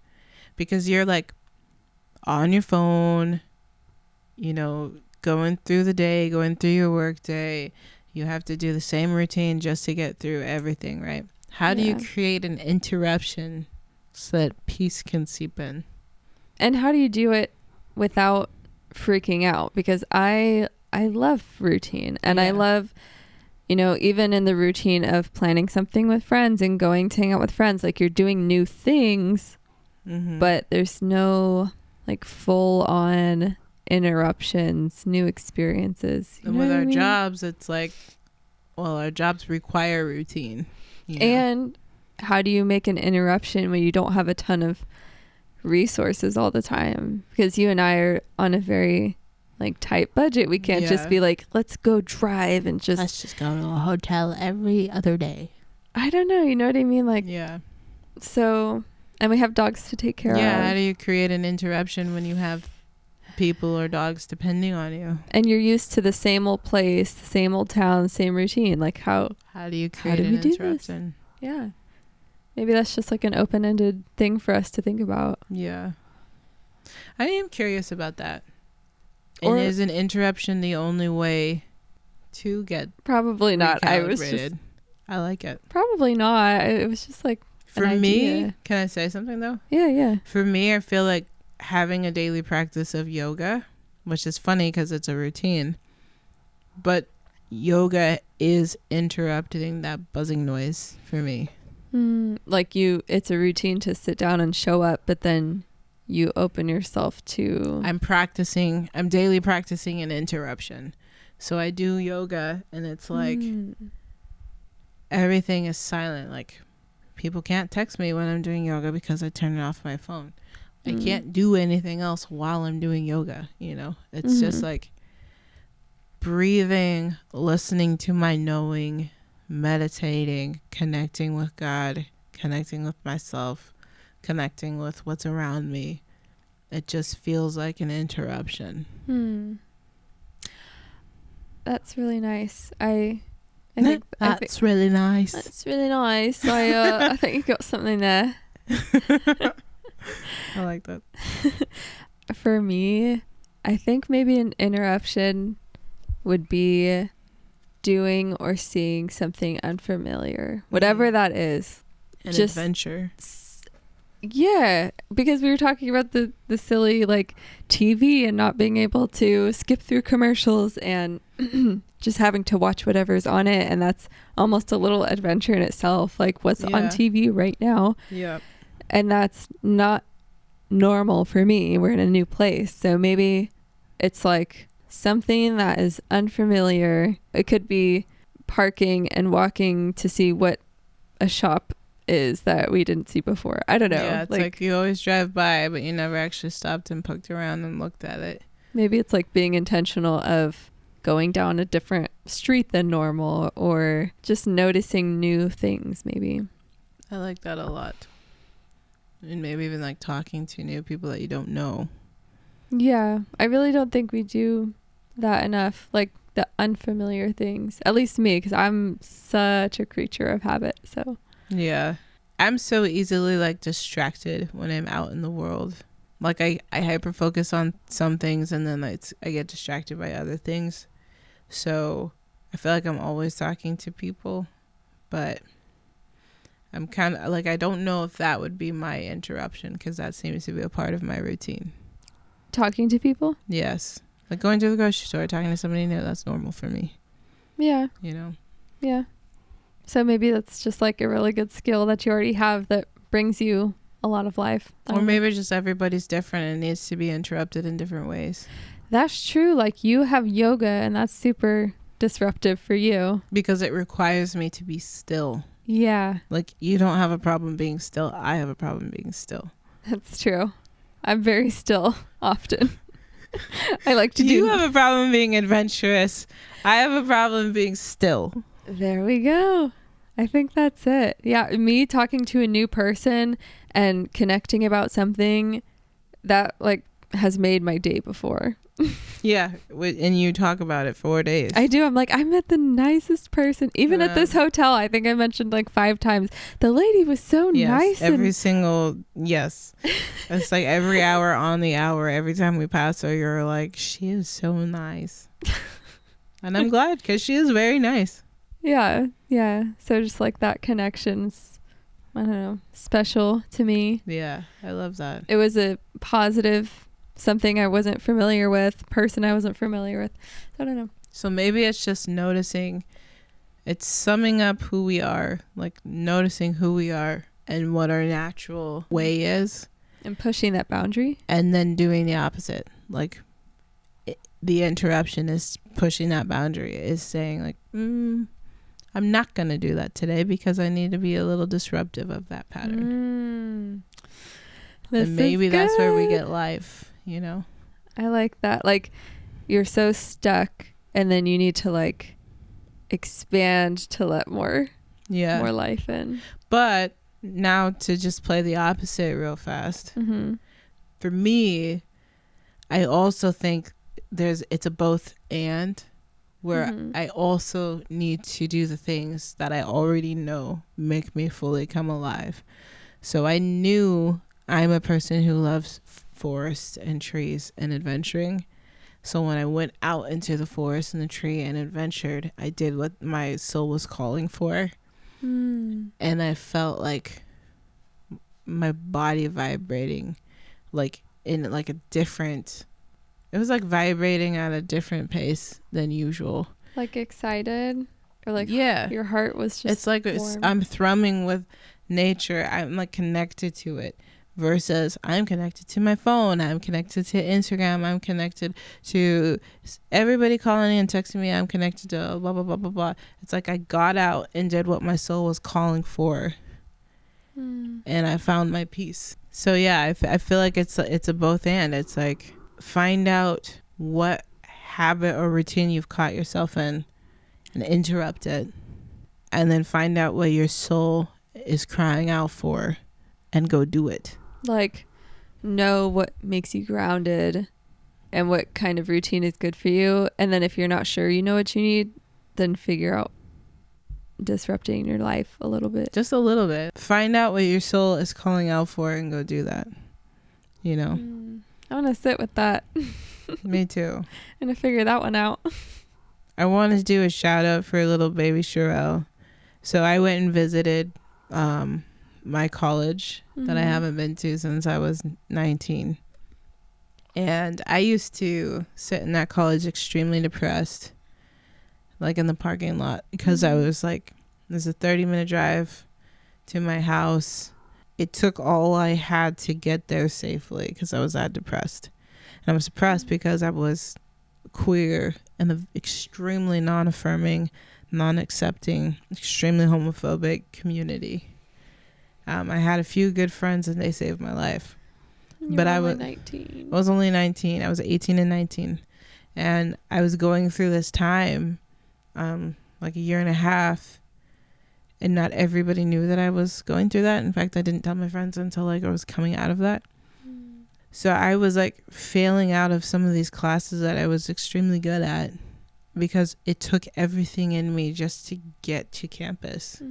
Because you're like on your phone, you know, going through the day, going through your work day. You have to do the same routine just to get through everything, right? How do you create an interruption so that peace can seep in? And how do you do it without freaking out? Because I love routine, and I love, you know, even in the routine of planning something with friends and going to hang out with friends, like, you're doing new things, but there's no like full on interruptions, new experiences. And with our jobs, it's like, well, our jobs require routine. You know? And how do you make an interruption when you don't have a ton of resources all the time? Because you and I are on a very like tight budget. We can't just be like, let's go drive and let's just go to a hotel every other day. I don't know. You know what I mean? Like, so, and we have dogs to take care of. Yeah. How do you create an interruption when you have people or dogs depending on you? And you're used to the same old place, the same old town, the same routine. Like, how do you create an interruption? Yeah. Maybe that's just like an open-ended thing for us to think about. Yeah. I am curious about that. And is an interruption the only way to get probably not? I like it. Probably not. It was just like for me. Can I say something though? Yeah. For me, I feel like having a daily practice of yoga, which is funny because it's a routine, but yoga is interrupting that buzzing noise for me. Like it's a routine to sit down and show up, but then you open yourself to... I'm daily practicing an interruption. So I do yoga and it's like everything is silent. Like, people can't text me when I'm doing yoga because I turn it off my phone. I can't do anything else while I'm doing yoga, you know? It's just like breathing, listening to my knowing, meditating, connecting with God, connecting with myself, connecting with what's around me. It just feels like an interruption. That's really nice. I think that's really nice. That's really nice. I think you got something there. I like that. For me, I think maybe an interruption would be doing or seeing something unfamiliar, whatever that is. An adventure. Yeah, because we were talking about the silly like TV and not being able to skip through commercials and just having to watch whatever's on it, and that's almost a little adventure in itself, like what's on TV right now. Yeah. And that's not normal for me. We're in a new place, so maybe it's like something that is unfamiliar. It could be parking and walking to see what a shop is that we didn't see before. I don't know. Yeah, it's like you always drive by, but you never actually stopped and poked around and looked at it. Maybe it's like being intentional of going down a different street than normal, or just noticing new things maybe. I like that a lot. And maybe even like talking to new people that you don't know. Yeah, I really don't think we do that enough, like the unfamiliar things. At least me, because I'm such a creature of habit, so... Yeah. I'm so easily like distracted when I'm out in the world. Like I hyper focus on some things and then I get distracted by other things. So I feel like I'm always talking to people but I'm kind of like, I don't know if that would be my interruption, because that seems to be a part of my routine. Talking to people? Yes. Like going to the grocery store, talking to somebody new, that's normal for me. Yeah. You know? Yeah. So maybe that's just like a really good skill that you already have that brings you a lot of life. Or maybe just everybody's different and needs to be interrupted in different ways. That's true. Like you have yoga and that's super disruptive for you. Because it requires me to be still. Yeah. Like you don't have a problem being still. I have a problem being still. That's true. I'm very still often. I like to do. You have a problem being adventurous. I have a problem being still. There we go. I think that's it. Yeah, me talking to a new person and connecting about something that like has made my day before. Yeah, and you talk about it 4 days. I do. I'm like, I met the nicest person. Even at this hotel, I think I mentioned like 5 times. The lady was so nice. Yes. It's like every hour on the hour, every time we pass her, you're like, she is so nice. And I'm glad, because she is very nice. Yeah. Yeah. So just like that connection's, I don't know, special to me. Yeah. I love that. It was a positive, something I wasn't familiar with, person I wasn't familiar with. I don't know. So maybe it's just noticing, it's summing up who we are, like noticing who we are and what our natural way is. And pushing that boundary. And then doing the opposite. Like the interruption is pushing that boundary, is saying like, I'm not going to do that today because I need to be a little disruptive of that pattern. And maybe that's where we get life, you know? I like that. Like you're so stuck and then you need to like expand to let more life in. But now to just play the opposite real fast. Mm-hmm. For me, I also think it's a both and, where I also need to do the things that I already know make me fully come alive. So I knew I'm a person who loves forests and trees and adventuring. So when I went out into the forest and the tree and adventured, I did what my soul was calling for. And I felt like my body vibrating, like in like a different, it was like vibrating at a different pace than usual. Like excited? Or like your heart was just, it's like I'm thrumming with nature. I'm like connected to it. Versus I'm connected to my phone. I'm connected to Instagram. I'm connected to everybody calling and texting me. I'm connected to blah, blah, blah, blah, blah. It's like I got out and did what my soul was calling for. And I found my peace. So yeah, I feel like it's a both and. It's like find out what habit or routine you've caught yourself in and interrupt it. And then find out what your soul is crying out for and go do it. Like know what makes you grounded and what kind of routine is good for you. And then if you're not sure you know what you need, then figure out disrupting your life a little bit. Just a little bit. Find out what your soul is calling out for and go do that. You know? I want to sit with that. Me too. I'm going to figure that one out. I want to do a shout out for little baby Sherell. So I went and visited my college that I haven't been to since I was 19. And I used to sit in that college extremely depressed, like in the parking lot, because I was like, there's a 30-minute drive to my house. It took all I had to get there safely because I was that depressed. And I was depressed because I was queer in an extremely non-affirming, non-accepting, extremely homophobic community. I had a few good friends and they saved my life. But I was 19. I was only 19. I was 18 and 19. And I was going through this time, like a year and a half. And not everybody knew that I was going through that. In fact, I didn't tell my friends until like I was coming out of that. So I was like failing out of some of these classes that I was extremely good at because it took everything in me just to get to campus.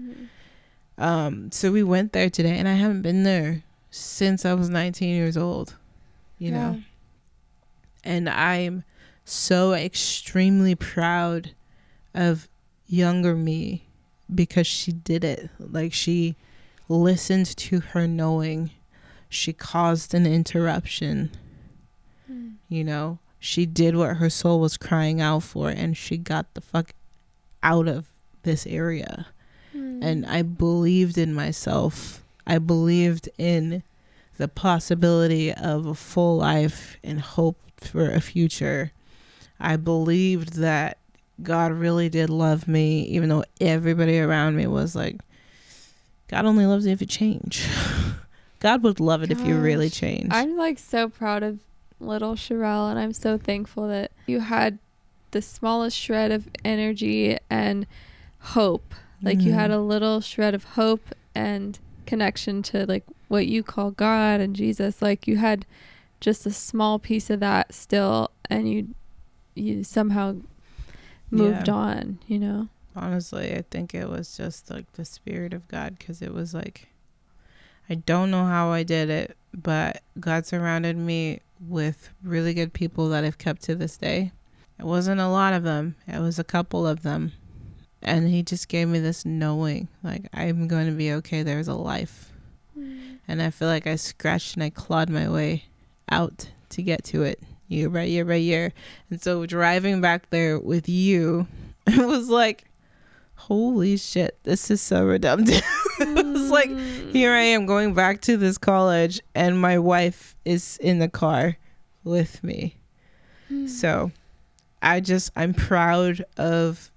So we went there today and I haven't been there since I was 19 years old, you know, and I'm so extremely proud of younger me because she did it. Like, she listened to her knowing. She caused an interruption. You know, she did what her soul was crying out for, and she got the fuck out of this area. And I believed in myself. I believed in the possibility of a full life and hope for a future. I believed that God really did love me, even though everybody around me was like, God only loves you if you change. God would love it if you really change. I'm like so proud of little Sherell, and I'm so thankful that you had the smallest shred of energy and hope. Like you had a little shred of hope and connection to like what you call God and Jesus. Like you had just a small piece of that still, and you somehow moved on, you know? Honestly, I think it was just like the Spirit of God, because it was like, I don't know how I did it, but God surrounded me with really good people that I've kept to this day. It wasn't a lot of them. It was a couple of them. And he just gave me this knowing, like, I'm going to be okay. There's a life. And I feel like I scratched and I clawed my way out to get to it year by year by year. And so driving back there with you, it was like, holy shit, this is so redundant. It was like, here I am going back to this college and my wife is in the car with me. So I'm proud of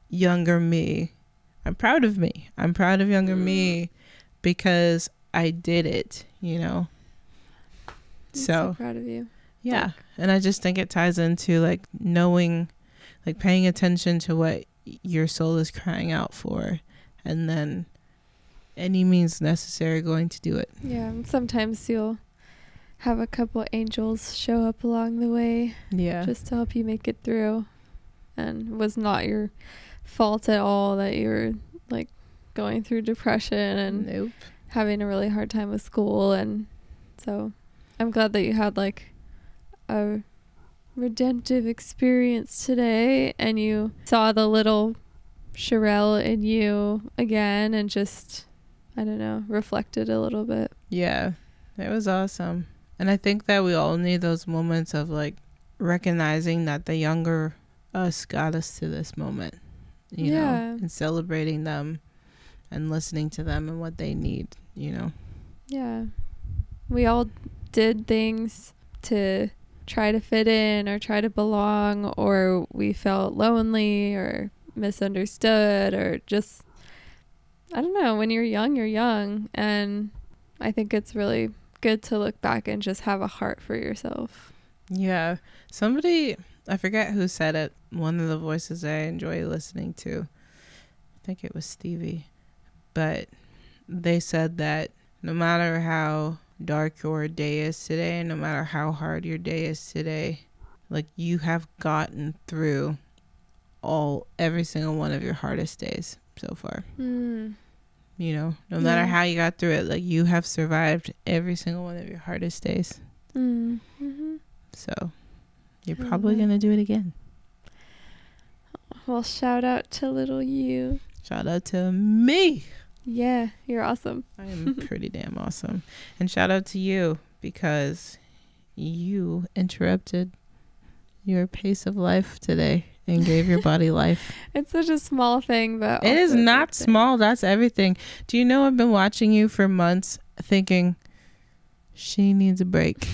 younger me. I'm proud of me. I'm proud of younger me because I did it, you know. So proud of you. Yeah. Like, and I just think it ties into like knowing, like paying attention to what your soul is crying out for, and then any means necessary going to do it. Yeah. And sometimes you'll have a couple angels show up along the way. Yeah. Just to help you make it through. And it was not your fault at all that you were like going through depression and having a really hard time with school. And so I'm glad that you had like a redemptive experience today and you saw the little Sherell in you again and just, I don't know, reflected a little bit. Yeah, it was awesome. And I think that we all need those moments of like recognizing that the younger us got us to this moment, you know, and celebrating them and listening to them and what they need, you know. Yeah. We all did things to try to fit in or try to belong, or we felt lonely or misunderstood, or just, I don't know, when you're young, and I think it's really good to look back and just have a heart for yourself. Yeah. Somebody, I forget who said it, one of the voices I enjoy listening to, I think it was Stevie, but they said that no matter how dark your day is today, no matter how hard your day is today, like you have gotten through every single one of your hardest days so far. You know, no matter how you got through it, like you have survived every single one of your hardest days. So you're probably gonna do it again. Well, shout out to little you. Shout out to me. Yeah, you're awesome. I am pretty damn awesome. And shout out to you, because you interrupted your pace of life today and gave your body life. It's such a small thing, but it is not small. That's everything. Do you know I've been watching you for months thinking she needs a break.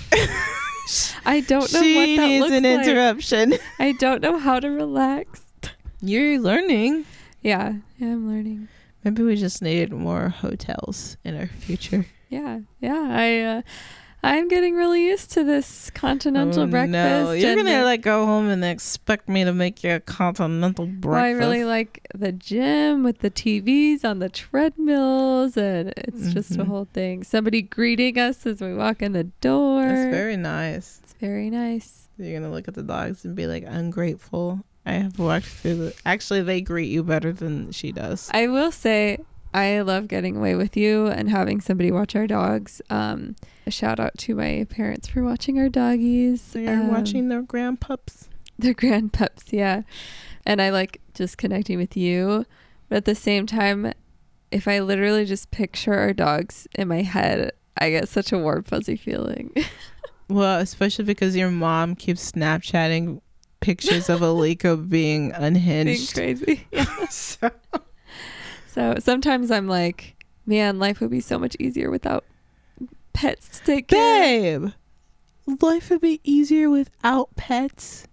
I don't know she what that needs looks an like. interruption. I don't know how to relax. You're learning. Yeah, I'm learning. Maybe we just need more hotels in our future. Yeah. I'm getting really used to this continental breakfast. No, you're gonna like go home and expect me to make you a continental breakfast. Well, I really like the gym with the TVs on the treadmills, and it's just a whole thing. Somebody greeting us as we walk in the door. It's very nice. It's very nice. You're gonna look at the dogs and be like, ungrateful. I have walked through actually, they greet you better than she does. I will say, I love getting away with you and having somebody watch our dogs. A shout out to my parents for watching our doggies. They're watching their grandpups. Their grandpups, yeah. And I like just connecting with you But at the same time, if I literally just picture our dogs in my head, I get such a warm, fuzzy feeling. Well, especially because your mom keeps Snapchatting pictures of Aliko being unhinged. Being crazy. Yeah. So sometimes I'm like, man, life would be so much easier without pets to take care of. Babe, life would be easier without pets.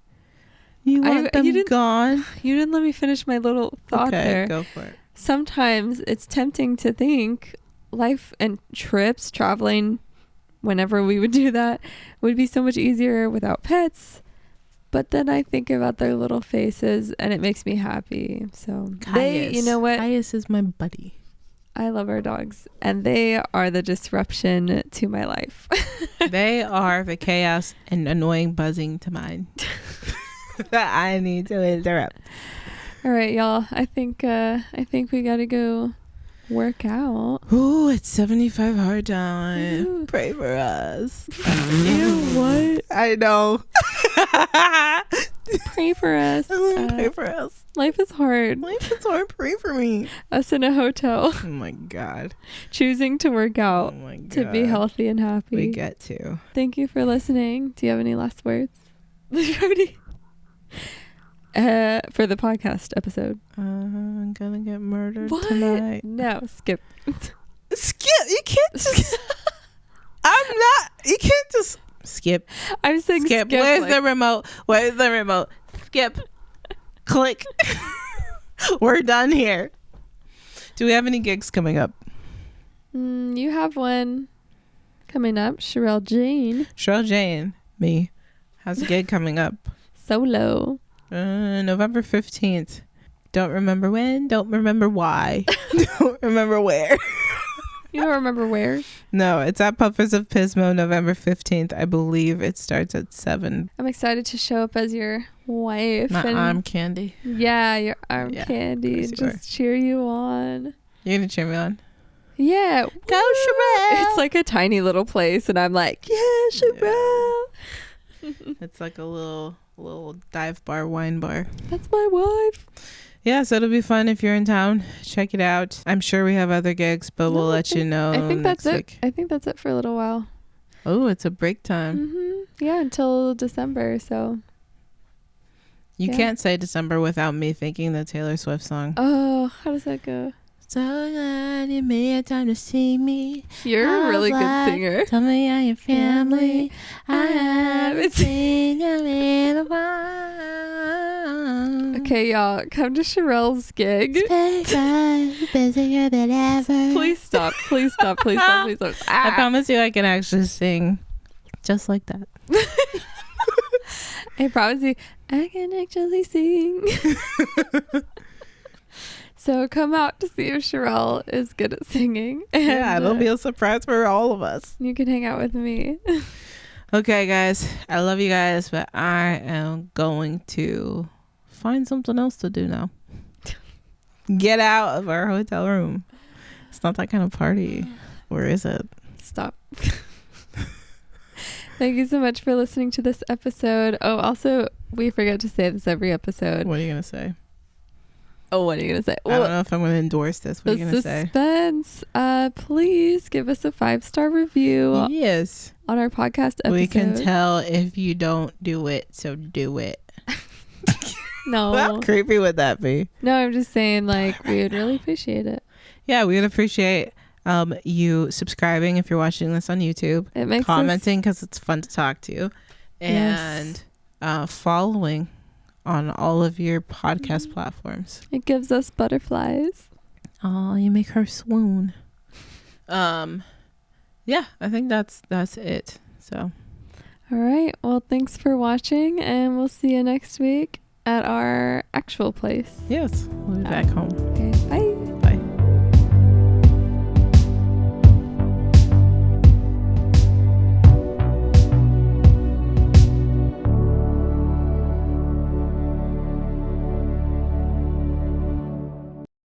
You want them gone? You didn't let me finish my little thought there. Go for it. Sometimes it's tempting to think life and trips, traveling, whenever we would do that, would be so much easier without pets. But then I think about their little faces and it makes me happy. So Caius. you know what? Caius is my buddy. I love our dogs and they are the disruption to my life. They are the chaos and annoying buzzing to mine that I need to interrupt. All right, y'all. I think we got to go work out. Ooh, it's 75 hard time. Ooh. Pray for us. Ew, what? I know. Pray for us. Pray for us. Life is hard. Life is hard. Pray for me. Us in a hotel. Oh my God. Choosing to work out Oh my God. to be healthy and happy. We get to. Thank you for listening. Do you have any last words? For the podcast episode. I'm gonna get murdered What? tonight. No, skip. Skip. You can't just. You can't just skip. I'm saying skip. Where's the remote? Where's the remote? Skip. Click. We're done here. Do we have any gigs coming up? You have one coming up. Sherell Jane. Me. Has a gig coming up. Solo. November 15th. Don't remember when. Don't remember why. Don't remember where. You don't remember where? No, it's at Puffers of Pismo, November 15th. I believe it starts at 7. I'm excited to show up as your wife. My arm candy. Yeah, your arm candy. Just cheer you on. You're going to cheer me on? Yeah. Go, Sherell. It's like a tiny little place, and I'm like, yeah, Sherell. Yeah. It's like a little dive bar, wine bar. That's my wife. Yeah, so it'll be fun if you're in town. Check it out. I'm sure we have other gigs, but we'll let you know. I think that's next it. week. I think that's it for a little while. Oh, it's a break time. Yeah, until December. So you can't say December without me thinking the Taylor Swift song. Oh, how does that go? So glad you made time to see me. You're a really good singer. Tell me how your family. I haven't seen you in a while. Okay, y'all, come to Sherell's gig. Busier than ever. Please stop. Please stop. Please stop. Please stop. I promise you I can actually sing just like that. I promise you I can actually sing. So come out to see if Sherell is good at singing. And, yeah, it'll be a surprise for all of us. You can hang out with me. Okay, guys. I love you guys, but I am going to find something else to do now. Get out of our hotel room. It's not that kind of party. Where is it? Stop. Thank you so much for listening to this episode. Oh, also, we forget to say this every episode. What are you going to say? Oh, what are you going to say? I don't know if I'm going to endorse this. What are you going to say? Suspense. Please give us a 5-star review. Yes. On our podcast episode. We can tell if you don't do it, so do it. No. How creepy would that be? No, I'm just saying, like, we would really appreciate it. Yeah, we would appreciate you subscribing if you're watching this on YouTube. It makes commenting because it's fun to talk to you. And following on all of your podcast platforms. It gives us butterflies. Oh, you make her swoon. Yeah, I think that's it. So, all right. Well, thanks for watching, and we'll see you next week at our actual place. yes, we'll be back home. Okay, bye.